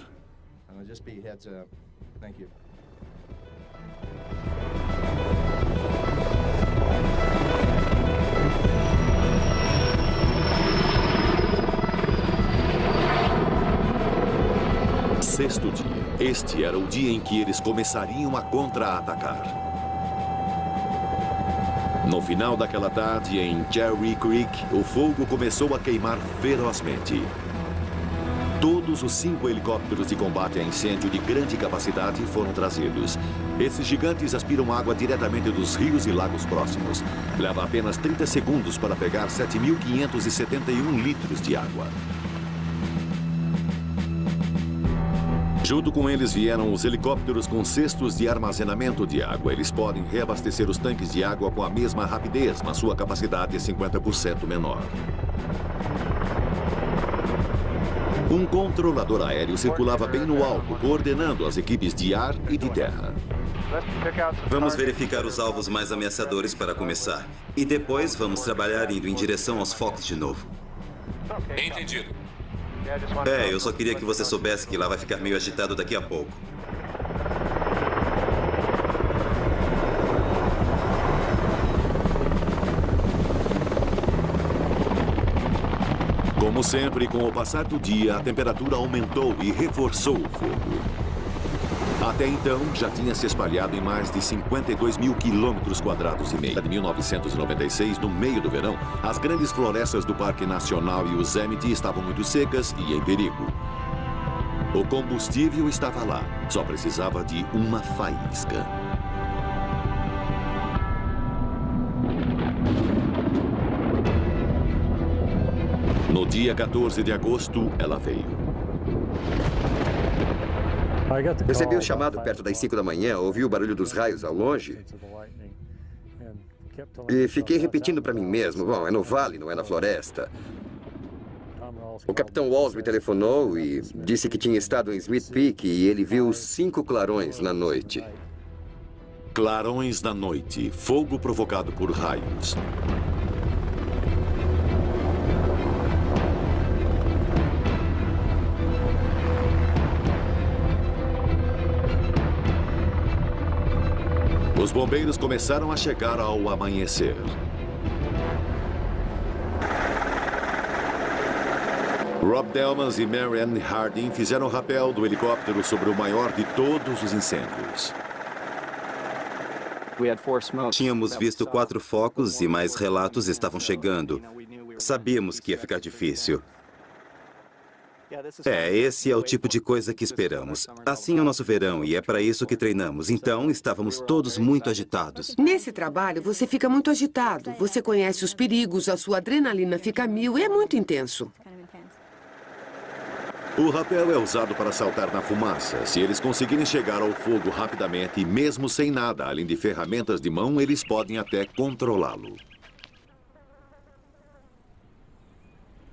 Sexto dia. Este era o dia em que eles começariam a contra-atacar. No final daquela tarde, em Cherry Creek, o fogo começou a queimar ferozmente. Todos os 5 helicópteros de combate a incêndio de grande capacidade foram trazidos. Esses gigantes aspiram água diretamente dos rios e lagos próximos. Leva apenas 30 segundos para pegar 7.571 litros de água. Junto com eles vieram os helicópteros com cestos de armazenamento de água. Eles podem reabastecer os tanques de água com a mesma rapidez, mas sua capacidade é 50% menor. Um controlador aéreo circulava bem no alto, coordenando as equipes de ar e de terra. Vamos verificar os alvos mais ameaçadores para começar. E depois vamos trabalhar indo em direção aos focos de novo. Entendido. Eu só queria que você soubesse que lá vai ficar meio agitado daqui a pouco. Como sempre, com o passar do dia, a temperatura aumentou e reforçou o fogo. Até então, já tinha se espalhado em mais de 52 mil quilômetros quadrados e meio. Em 1996, no meio do verão, as grandes florestas do Parque Nacional Yosemite estavam muito secas e em perigo. O combustível estava lá, só precisava de uma faísca. No dia 14 de agosto, ela veio. Recebi o chamado perto das 5 da manhã, ouvi o barulho dos raios ao longe e fiquei repetindo para mim mesmo, bom, é no vale, não é na floresta. O capitão Walls me telefonou e disse que tinha estado em Smith Peak e ele viu 5 clarões na noite. Clarões na noite, fogo provocado por raios. Os bombeiros começaram a chegar ao amanhecer. Rob Delmans e Marianne Harding fizeram rapel do helicóptero sobre o maior de todos os incêndios. Tínhamos visto 4 focos e mais relatos estavam chegando. Sabíamos que ia ficar difícil. Esse é o tipo de coisa que esperamos. Assim é o nosso verão e é para isso que treinamos. Então, estávamos todos muito agitados. Nesse trabalho, você fica muito agitado. Você conhece os perigos, a sua adrenalina fica a 1000 e é muito intenso. O rapel é usado para saltar na fumaça. Se eles conseguirem chegar ao fogo rapidamente, mesmo sem nada além de ferramentas de mão, eles podem até controlá-lo.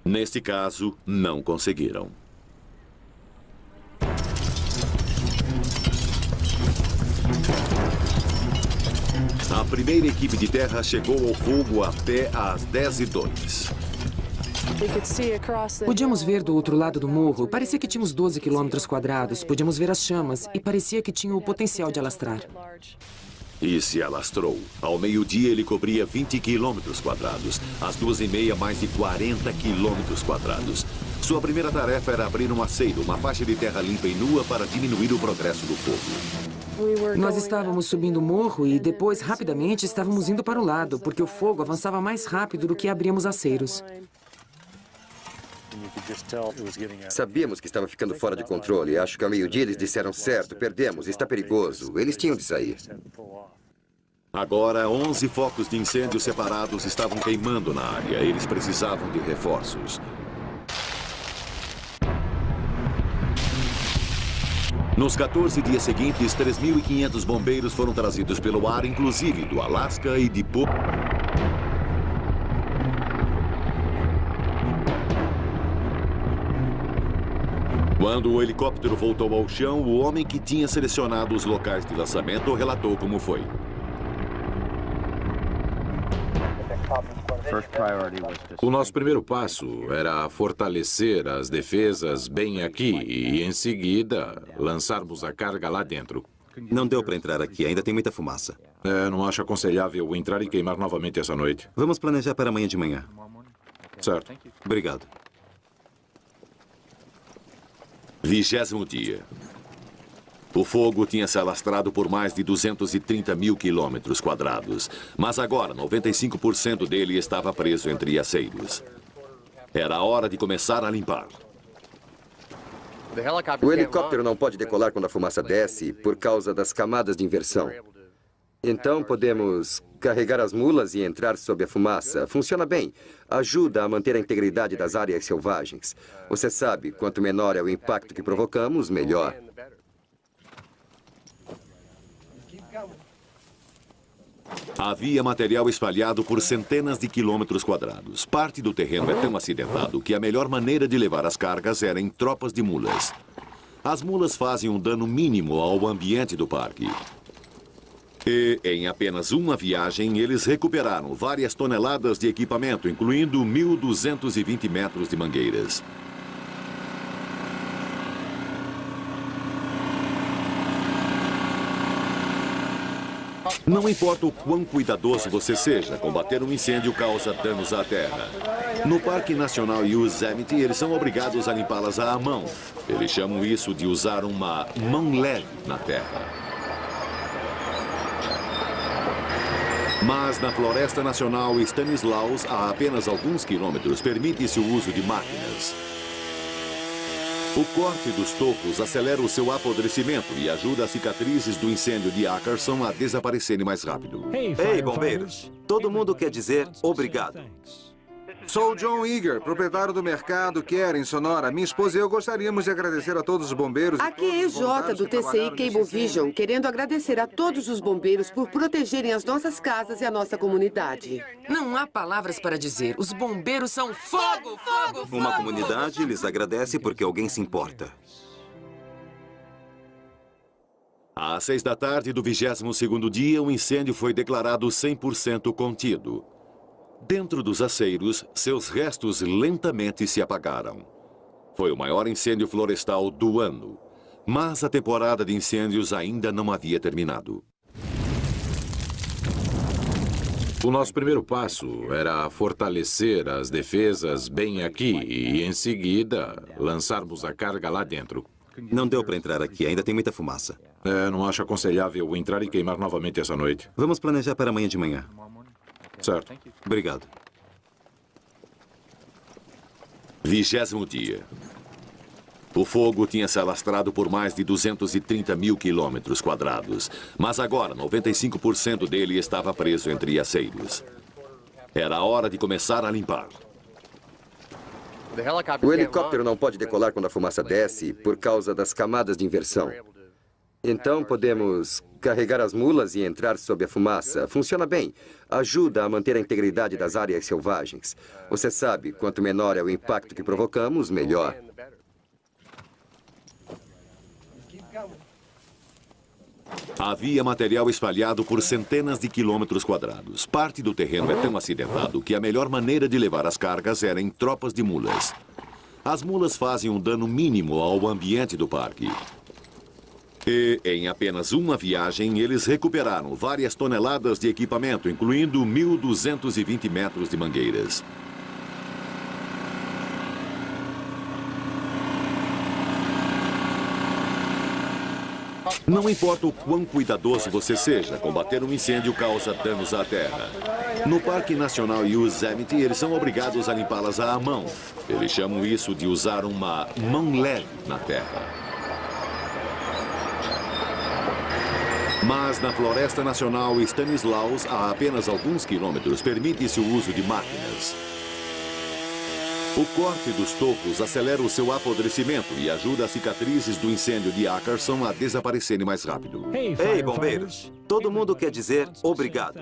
Neste caso, não conseguiram. A primeira equipe de terra chegou ao fogo até às 10h02. Podíamos ver do outro lado do morro. Parecia que tinha uns 12 quilômetros quadrados. Podíamos ver as chamas e parecia que tinha o potencial de alastrar. e se alastrou. Ao meio-dia, ele cobria 20 quilômetros quadrados. Às 2h30, mais de 40 quilômetros quadrados. Sua primeira tarefa era abrir um aceiro, uma faixa de terra limpa e nua para diminuir o progresso do fogo. Nós estávamos subindo o morro e depois, rapidamente, estávamos indo para o lado, porque o fogo avançava mais rápido do que abríamos aceiros. Sabíamos que estava ficando fora de controle. Acho que ao meio-dia eles disseram certo, perdemos, está perigoso. Eles tinham de sair. Agora, 11 focos de incêndio separados estavam queimando na área. Eles precisavam de reforços. Nos 14 dias seguintes, 3.500 bombeiros foram trazidos pelo ar, inclusive do Alasca e de Quando o helicóptero voltou ao chão, o homem que tinha selecionado os locais de lançamento relatou como foi. O nosso primeiro passo era fortalecer as defesas bem aqui e, em seguida, lançarmos a carga lá dentro. Não deu para entrar aqui, ainda tem muita fumaça. Não acho aconselhável entrar e queimar novamente essa noite. Vamos planejar para amanhã de manhã. Certo. Obrigado. 20º dia. O fogo tinha se alastrado por mais de 230 mil quilômetros quadrados, mas agora 95% dele estava preso entre aceiros. Era a hora de começar a limpar. O helicóptero não pode decolar quando a fumaça desce por causa das camadas de inversão. Então podemos carregar as mulas e entrar sob a fumaça. Funciona bem. Ajuda a manter a integridade das áreas selvagens. Você sabe, quanto menor é o impacto que provocamos, melhor. Havia material espalhado por centenas de quilômetros quadrados. Parte do terreno é tão acidentado que a melhor maneira de levar as cargas era em tropas de mulas. As mulas fazem um dano mínimo ao ambiente do parque. E, em apenas uma viagem, eles recuperaram várias toneladas de equipamento, incluindo 1.220 metros de mangueiras. Não importa o quão cuidadoso você seja, combater um incêndio causa danos à terra. No Parque Nacional Yosemite, eles são obrigados a limpá-las à mão. Eles chamam isso de usar uma mão leve na terra. Mas na Floresta Nacional Stanislaus, a apenas alguns quilômetros, permite-se o uso de máquinas. O corte dos tocos acelera o seu apodrecimento e ajuda as cicatrizes do incêndio de Ackerson a desaparecerem mais rápido. Ei, bombeiros! Todo mundo quer dizer obrigado. Sou John Eager, proprietário do mercado Care em Sonora. Minha esposa e eu gostaríamos de agradecer a todos os bombeiros. Aqui é EJ do TCI Cablevision, querendo agradecer a todos os bombeiros por protegerem as nossas casas e a nossa comunidade. Não há palavras para dizer. Os bombeiros são fogo, fogo, fogo! Uma comunidade lhes agradece porque alguém se importa. Às 6 da tarde do 22º dia, o incêndio foi declarado 100% contido. Dentro dos aceiros, seus restos lentamente se apagaram. Foi o maior incêndio florestal do ano. Mas a temporada de incêndios ainda não havia terminado. O nosso primeiro passo era fortalecer as defesas bem aqui e, em seguida, lançarmos a carga lá dentro. Não deu para entrar aqui, ainda tem muita fumaça. Não acho aconselhável entrar e queimar novamente essa noite. Vamos planejar para amanhã de manhã. Certo. Obrigado. 20º dia. O fogo tinha se alastrado por mais de 230 mil quilômetros quadrados, mas agora 95% dele estava preso entre aceiros. Era a hora de começar a limpar. O helicóptero não pode decolar quando a fumaça desce por causa das camadas de inversão. Então podemos carregar as mulas e entrar sob a fumaça. Funciona bem. Ajuda a manter a integridade das áreas selvagens. Você sabe, quanto menor é o impacto que provocamos, melhor. Havia material espalhado por centenas de quilômetros quadrados. Parte do terreno é tão acidentado que a melhor maneira de levar as cargas era em tropas de mulas. As mulas fazem um dano mínimo ao ambiente do parque. E, em apenas uma viagem, eles recuperaram várias toneladas de equipamento, incluindo 1.220 metros de mangueiras. Não importa o quão cuidadoso você seja, combater um incêndio causa danos à terra. No Parque Nacional Yosemite, eles são obrigados a limpá-las à mão. Eles chamam isso de usar uma mão leve na terra. Mas na Floresta Nacional Stanislaus, a apenas alguns quilômetros, permite-se o uso de máquinas. O corte dos tocos acelera o seu apodrecimento e ajuda as cicatrizes do incêndio de Ackerson a desaparecerem mais rápido. Ei, bombeiros! Todo mundo quer dizer obrigado.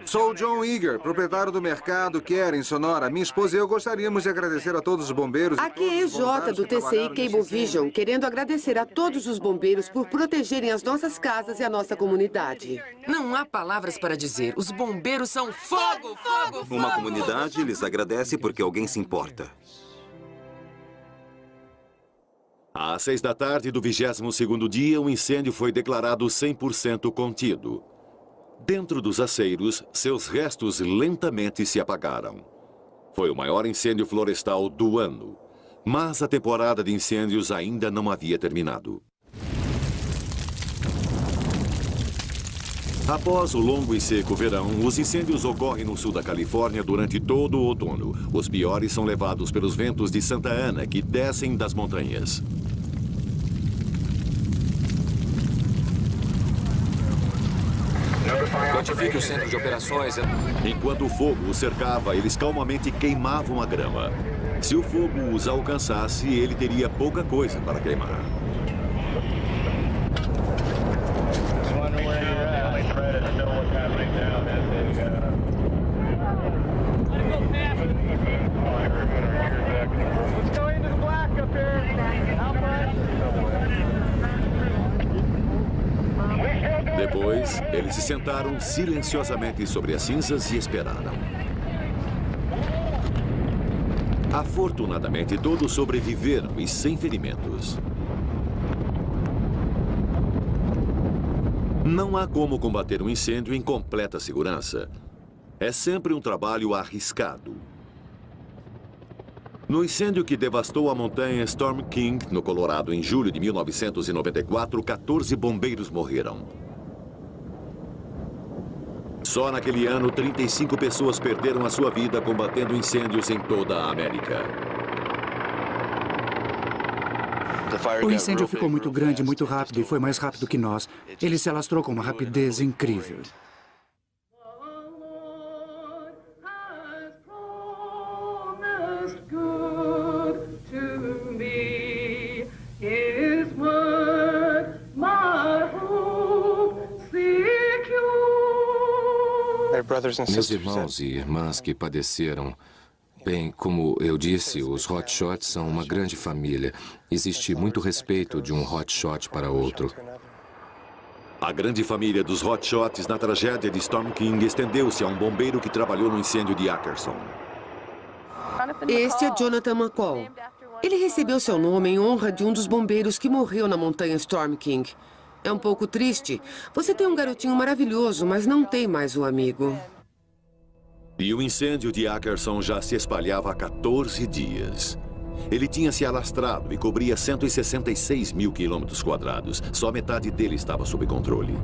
Sou John Eager, proprietário do mercado Care em Sonora. Minha esposa e eu gostaríamos de agradecer a todos os bombeiros. Aqui é EJ do TCI Cablevision, querendo agradecer a todos os bombeiros por protegerem as nossas casas e a nossa comunidade. Não há palavras para dizer. Os bombeiros são fogo, fogo, fogo! Uma comunidade lhes agradece porque alguém se importa. Às 6 da tarde do 22º dia, o incêndio foi declarado 100% contido. Dentro dos aceiros, seus restos lentamente se apagaram. Foi o maior incêndio florestal do ano. Mas a temporada de incêndios ainda não havia terminado. Após o longo e seco verão, os incêndios ocorrem no sul da Califórnia durante todo o outono. Os piores são levados pelos ventos de Santa Ana, que descem das montanhas. Notifique o centro de operações. Enquanto o fogo os cercava, eles calmamente queimavam a grama. Se o fogo os alcançasse, ele teria pouca coisa para queimar. Depois, eles se sentaram silenciosamente sobre as cinzas e esperaram. Afortunadamente, todos sobreviveram e sem ferimentos. Não há como combater um incêndio em completa segurança. É sempre um trabalho arriscado. No incêndio que devastou a montanha Storm King, no Colorado, em julho de 1994, 14 bombeiros morreram. Só naquele ano, 35 pessoas perderam a sua vida combatendo incêndios em toda a América. O incêndio ficou muito grande, muito rápido e foi mais rápido que nós. Ele se alastrou com uma rapidez incrível. Meus irmãos e irmãs que padeceram, bem, como eu disse, os hotshots são uma grande família. Existe muito respeito de um hotshot para outro. A grande família dos hotshots na tragédia de Storm King estendeu-se a um bombeiro que trabalhou no incêndio de Ackerson. Este é Jonathan McCall. Ele recebeu seu nome em honra de um dos bombeiros que morreu na montanha Storm King. É um pouco triste. Você tem um garotinho maravilhoso, mas não tem mais um amigo. E o incêndio de Ackerson já se espalhava há 14 dias. Ele tinha se alastrado e cobria 166 mil quilômetros quadrados. Só metade dele estava sob controle.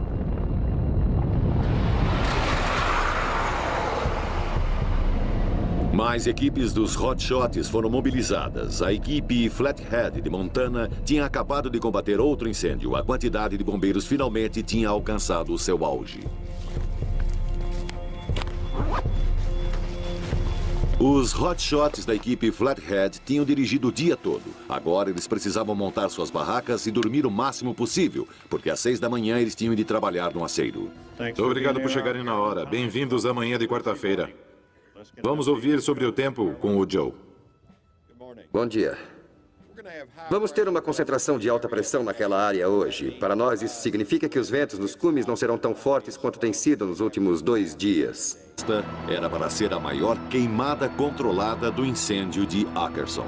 Mais equipes dos hotshots foram mobilizadas. A equipe Flathead de Montana tinha acabado de combater outro incêndio. A quantidade de bombeiros finalmente tinha alcançado o seu auge. Os hotshots da equipe Flathead tinham dirigido o dia todo. Agora eles precisavam montar suas barracas e dormir o máximo possível, porque às 6 da manhã eles tinham de trabalhar no aceiro. Obrigado por chegarem na hora. Bem-vindos à manhã de quarta-feira. Vamos ouvir sobre o tempo com o Joe. Bom dia. Vamos ter uma concentração de alta pressão naquela área hoje. Para nós, isso significa que os ventos nos cumes não serão tão fortes quanto têm sido nos últimos 2 dias. Esta era para ser a maior queimada controlada do incêndio de Ackerson.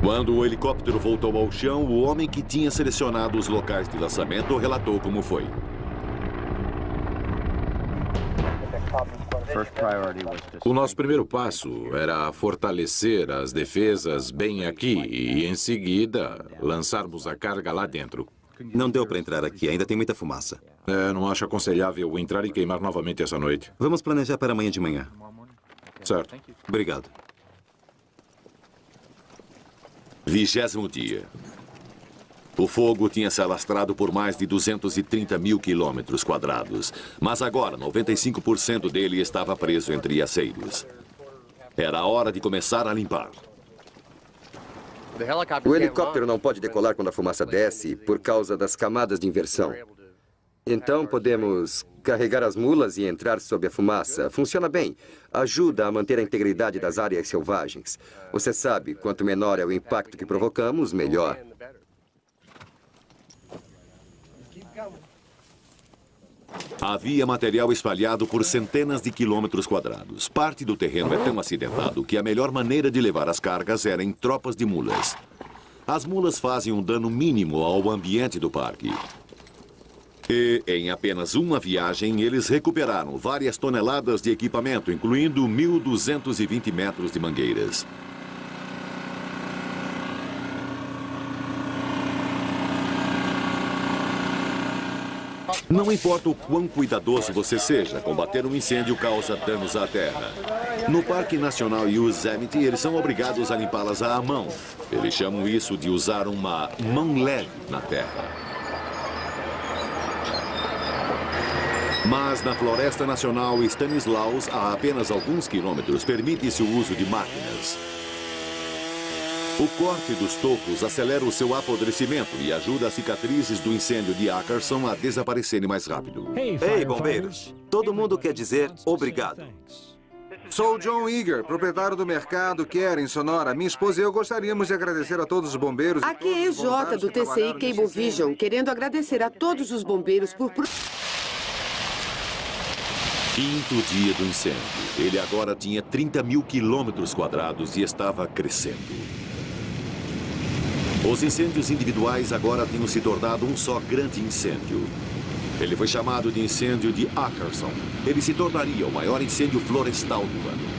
Quando o helicóptero voltou ao chão, o homem que tinha selecionado os locais de lançamento relatou como foi. O nosso primeiro passo era fortalecer as defesas bem aqui e, em seguida, lançarmos a carga lá dentro. Não deu para entrar aqui, ainda tem muita fumaça. Não acho aconselhável entrar e queimar novamente essa noite. Vamos planejar para amanhã de manhã. Certo. Obrigado. 20º dia. O fogo tinha se alastrado por mais de 230 mil quilômetros quadrados, mas agora 95% dele estava preso entre aceiros. Era a hora de começar a limpar. O helicóptero não pode decolar quando a fumaça desce por causa das camadas de inversão. Então podemos carregar as mulas e entrar sob a fumaça. Funciona bem. Ajuda a manter a integridade das áreas selvagens. Você sabe, quanto menor é o impacto que provocamos, melhor. Havia material espalhado por centenas de quilômetros quadrados. Parte do terreno é tão acidentado que a melhor maneira de levar as cargas era em tropas de mulas. As mulas fazem um dano mínimo ao ambiente do parque. E, em apenas uma viagem, eles recuperaram várias toneladas de equipamento, incluindo 1.220 metros de mangueiras. Não importa o quão cuidadoso você seja, combater um incêndio causa danos à terra. No Parque Nacional Yosemite, eles são obrigados a limpá-las à mão. Eles chamam isso de usar uma mão leve na terra. Mas na Floresta Nacional Stanislaus, a apenas alguns quilômetros, permite-se o uso de máquinas. O corte dos topos acelera o seu apodrecimento e ajuda as cicatrizes do incêndio de Ackerson a desaparecerem mais rápido. Ei, bombeiros! Todo mundo quer dizer obrigado. Sou John Eager, proprietário do mercado Care em Sonora. Minha esposa e eu gostaríamos de agradecer a todos os bombeiros. Aqui é EJ do TCI Cablevision, querendo agradecer a todos os bombeiros por... 5º dia do incêndio. Ele agora tinha 30 mil quilômetros quadrados e estava crescendo. Os incêndios individuais agora tinham se tornado um só grande incêndio. Ele foi chamado de incêndio de Ackerson. Ele se tornaria o maior incêndio florestal do ano.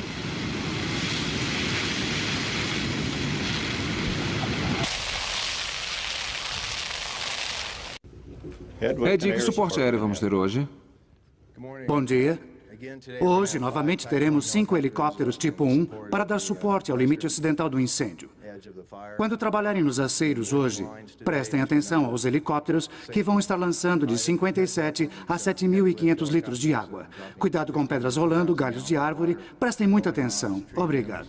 Ed, que suporte aéreo vamos ter hoje? Bom dia. Hoje, novamente, teremos 5 helicópteros tipo 1 para dar suporte ao limite ocidental do incêndio. Quando trabalharem nos aceiros hoje, prestem atenção aos helicópteros que vão estar lançando de 57 a 7.500 litros de água. Cuidado com pedras rolando, galhos de árvore. Prestem muita atenção. Obrigado.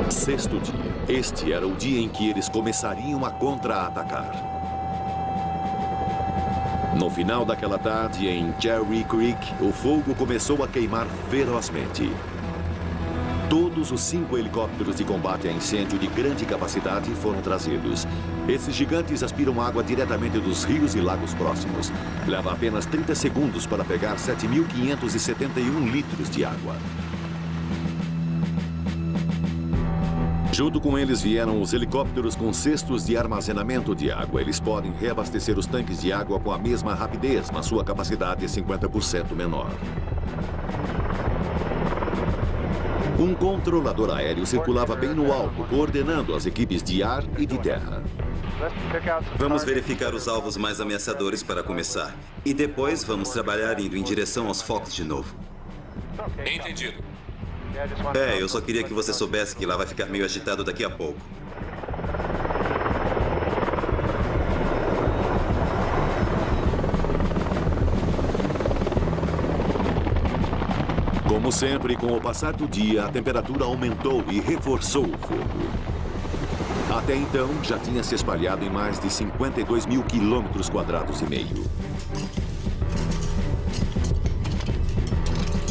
Sexto dia. Este era o dia em que eles começariam a contra-atacar. No final daquela tarde, em Cherry Creek, o fogo começou a queimar ferozmente. Todos os 5 helicópteros de combate a incêndio de grande capacidade foram trazidos. Esses gigantes aspiram água diretamente dos rios e lagos próximos. Leva apenas 30 segundos para pegar 7.571 litros de água. Junto com eles vieram os helicópteros com cestos de armazenamento de água. Eles podem reabastecer os tanques de água com a mesma rapidez, mas sua capacidade é 50% menor. Um controlador aéreo circulava bem no alto, coordenando as equipes de ar e de terra. Vamos verificar os alvos mais ameaçadores para começar. E depois vamos trabalhar indo em direção aos focos de novo. Entendido. Eu só queria que você soubesse que lá vai ficar meio agitado daqui a pouco. Como sempre, com o passar do dia, a temperatura aumentou e reforçou o fogo. Até então, já tinha se espalhado em mais de 52 mil quilômetros quadrados e meio.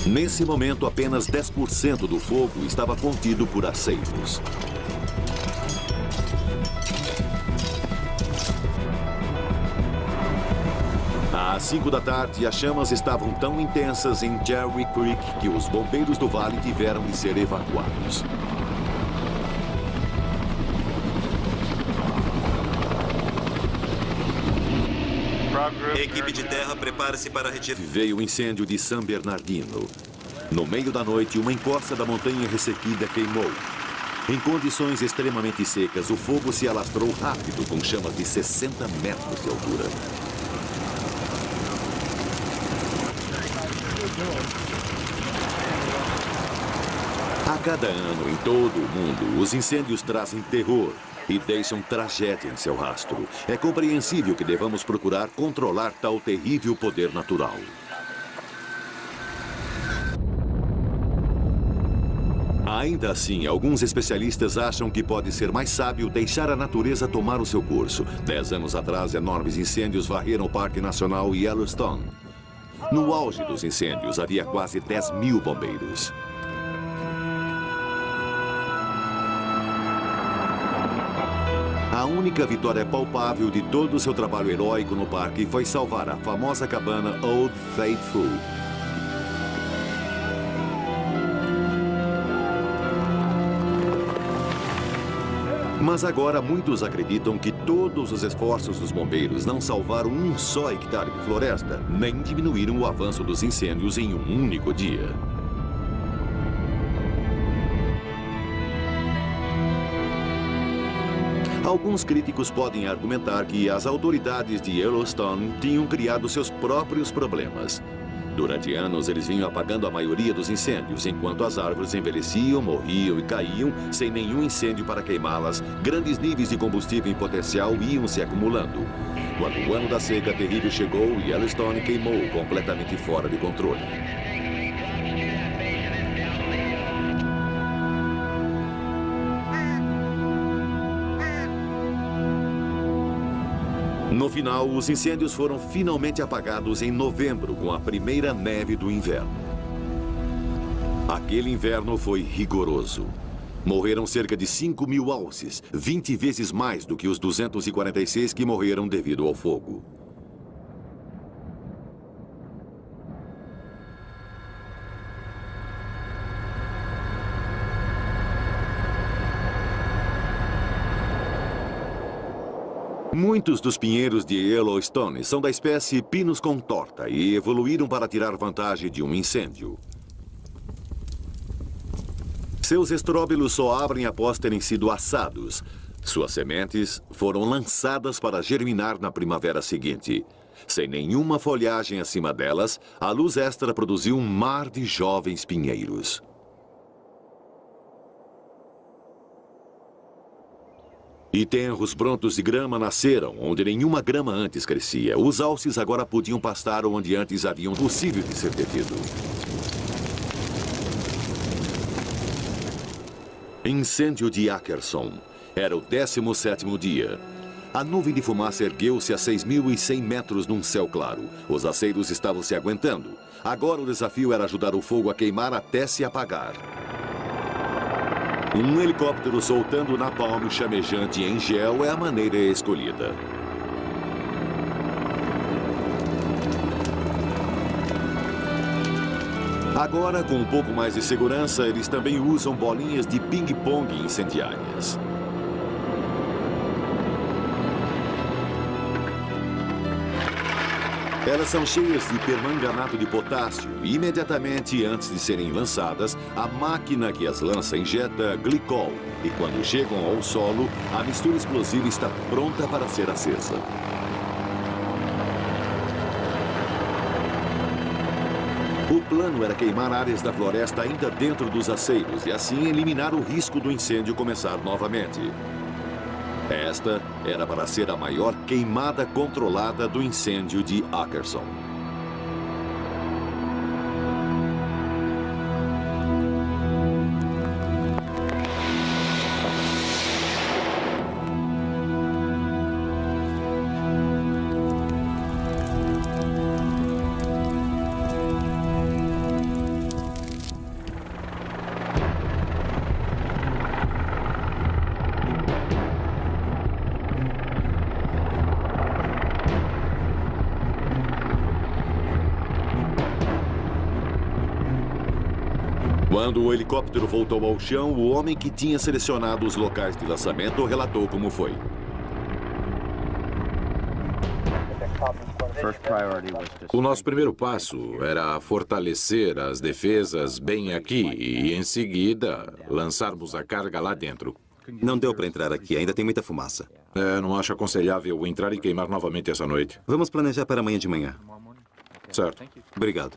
Nesse momento, apenas 10% do fogo estava contido por aceiros. às 5 da tarde, as chamas estavam tão intensas em Cherry Creek que os bombeiros do vale tiveram de ser evacuados. Equipe de terra, prepare-se para retirar. Veio o incêndio de San Bernardino. No meio da noite, uma encosta da montanha ressequida queimou. Em condições extremamente secas, o fogo se alastrou rápido com chamas de 60 metros de altura. A cada ano, em todo o mundo, os incêndios trazem terror e deixam tragédia em seu rastro. É compreensível que devamos procurar controlar tal terrível poder natural. Ainda assim, alguns especialistas acham que pode ser mais sábio deixar a natureza tomar o seu curso. 10 anos atrás, enormes incêndios varreram o Parque Nacional Yellowstone. No auge dos incêndios, havia quase 10.000 bombeiros. A única vitória palpável de todo o seu trabalho heróico no parque foi salvar a famosa cabana Old Faithful. Mas agora muitos acreditam que todos os esforços dos bombeiros não salvaram um só hectare de floresta, nem diminuíram o avanço dos incêndios em um único dia. Alguns críticos podem argumentar que as autoridades de Yellowstone tinham criado seus próprios problemas. Durante anos, eles vinham apagando a maioria dos incêndios, enquanto as árvores envelheciam, morriam e caíam, sem nenhum incêndio para queimá-las. Grandes níveis de combustível em potencial iam se acumulando. Quando o ano da seca terrível chegou, Yellowstone queimou completamente fora de controle. No final, os incêndios foram finalmente apagados em novembro, com a primeira neve do inverno. Aquele inverno foi rigoroso. Morreram cerca de 5.000 alces, 20 vezes mais do que os 246 que morreram devido ao fogo. Muitos dos pinheiros de Yellowstone são da espécie Pinus contorta e evoluíram para tirar vantagem de um incêndio. Seus estróbilos só abrem após terem sido assados. Suas sementes foram lançadas para germinar na primavera seguinte. Sem nenhuma folhagem acima delas, a luz extra produziu um mar de jovens pinheiros. E tenros brotos de grama nasceram onde nenhuma grama antes crescia. Os alces agora podiam pastar onde antes haviam possível de ser detido. Incêndio de Ackerson. Era o 17º dia. A nuvem de fumaça ergueu-se a 6.100 metros num céu claro. Os aceiros estavam se aguentando. Agora o desafio era ajudar o fogo a queimar até se apagar. Um helicóptero soltando napalm chamejante em gel é a maneira escolhida. Agora, com um pouco mais de segurança, eles também usam bolinhas de ping-pong incendiárias. Elas são cheias de permanganato de potássio e, imediatamente antes de serem lançadas, a máquina que as lança injeta glicol. E quando chegam ao solo, a mistura explosiva está pronta para ser acesa. O plano era queimar áreas da floresta ainda dentro dos aceiros e assim eliminar o risco do incêndio começar novamente. Esta era para ser a maior queimada controlada do incêndio de Ackerson. Quando o helicóptero voltou ao chão, o homem que tinha selecionado os locais de lançamento relatou como foi. O nosso primeiro passo era fortalecer as defesas bem aqui e, em seguida, lançarmos a carga lá dentro. Não deu para entrar aqui, ainda tem muita fumaça. Não acho aconselhável entrar e queimar novamente essa noite. Vamos planejar para amanhã de manhã. Certo. Obrigado.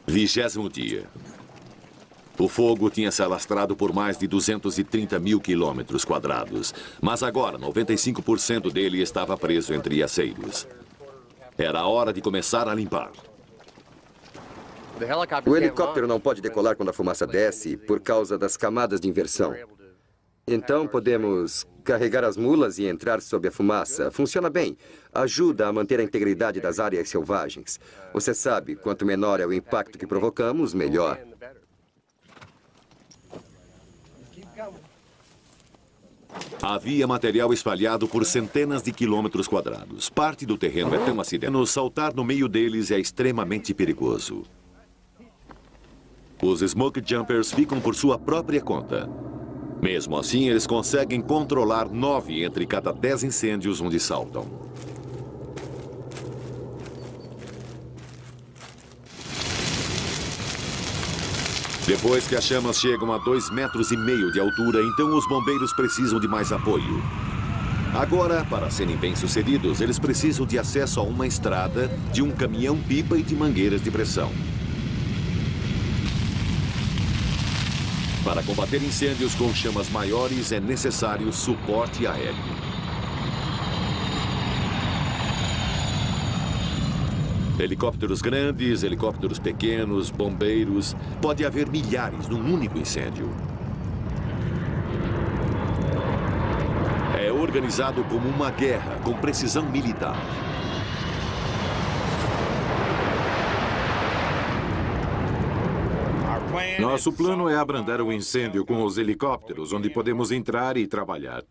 20º dia. O fogo tinha se alastrado por mais de 230 mil quilômetros quadrados, mas agora 95% dele estava preso entre aceiros. Era a hora de começar a limpar. O helicóptero não pode decolar quando a fumaça desce por causa das camadas de inversão. Então podemos carregar as mulas e entrar sob a fumaça. Funciona bem. Ajuda a manter a integridade das áreas selvagens. Você sabe, quanto menor é o impacto que provocamos, melhor. Havia material espalhado por centenas de quilômetros quadrados. Parte do terreno é tão acidentado. Saltar no meio deles é extremamente perigoso. Os smoke jumpers ficam por sua própria conta. Mesmo assim, eles conseguem controlar 9 entre cada 10 incêndios onde saltam. Depois que as chamas chegam a 2,5 metros de altura, então os bombeiros precisam de mais apoio. Agora, para serem bem-sucedidos, eles precisam de acesso a uma estrada, de um caminhão-pipa e de mangueiras de pressão. Para combater incêndios com chamas maiores, é necessário suporte aéreo. Helicópteros grandes, helicópteros pequenos, bombeiros. Pode haver milhares num único incêndio. É organizado como uma guerra, com precisão militar. Nosso plano é abrandar o incêndio com os helicópteros, onde podemos entrar e trabalhar.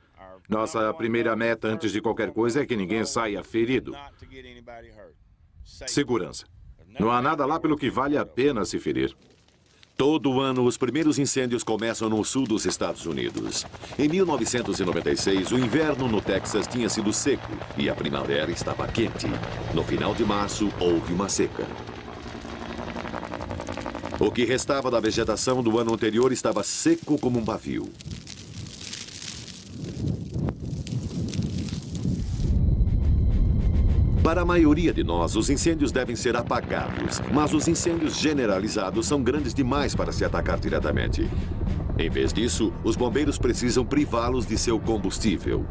Nossa primeira meta, antes de qualquer coisa, é que ninguém saia ferido. Segurança. Não há nada lá pelo que vale a pena se ferir. Todo ano, os primeiros incêndios começam no sul dos Estados Unidos. Em 1996, o inverno no Texas tinha sido seco e a primavera estava quente. No final de março, houve uma seca. O que restava da vegetação do ano anterior estava seco como um pavio. Para a maioria de nós, os incêndios devem ser apagados, mas os incêndios generalizados são grandes demais para se atacar diretamente. Em vez disso, os bombeiros precisam privá-los de seu combustível.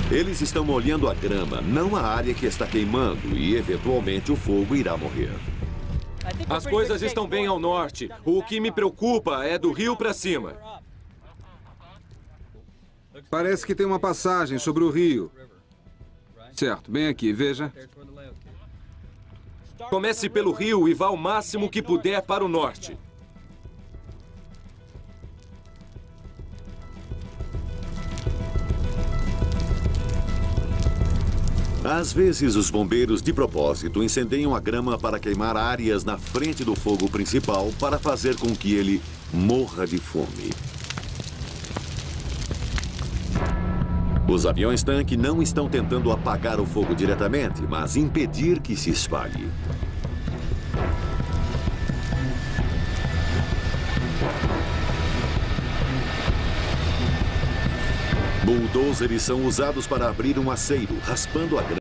Eles estão molhando a grama, não a área que está queimando, e eventualmente o fogo irá morrer. As coisas estão bem ao norte. O que me preocupa é do rio para cima. Parece que tem uma passagem sobre o rio. Certo, bem aqui, veja. Comece pelo rio e vá o máximo que puder para o norte. Às vezes, os bombeiros, de propósito, incendeiam a grama para queimar áreas na frente do fogo principal para fazer com que ele morra de fome. Os aviões-tanque não estão tentando apagar o fogo diretamente, mas impedir que se espalhe. Bulldozers são usados para abrir um aceiro, raspando a grama.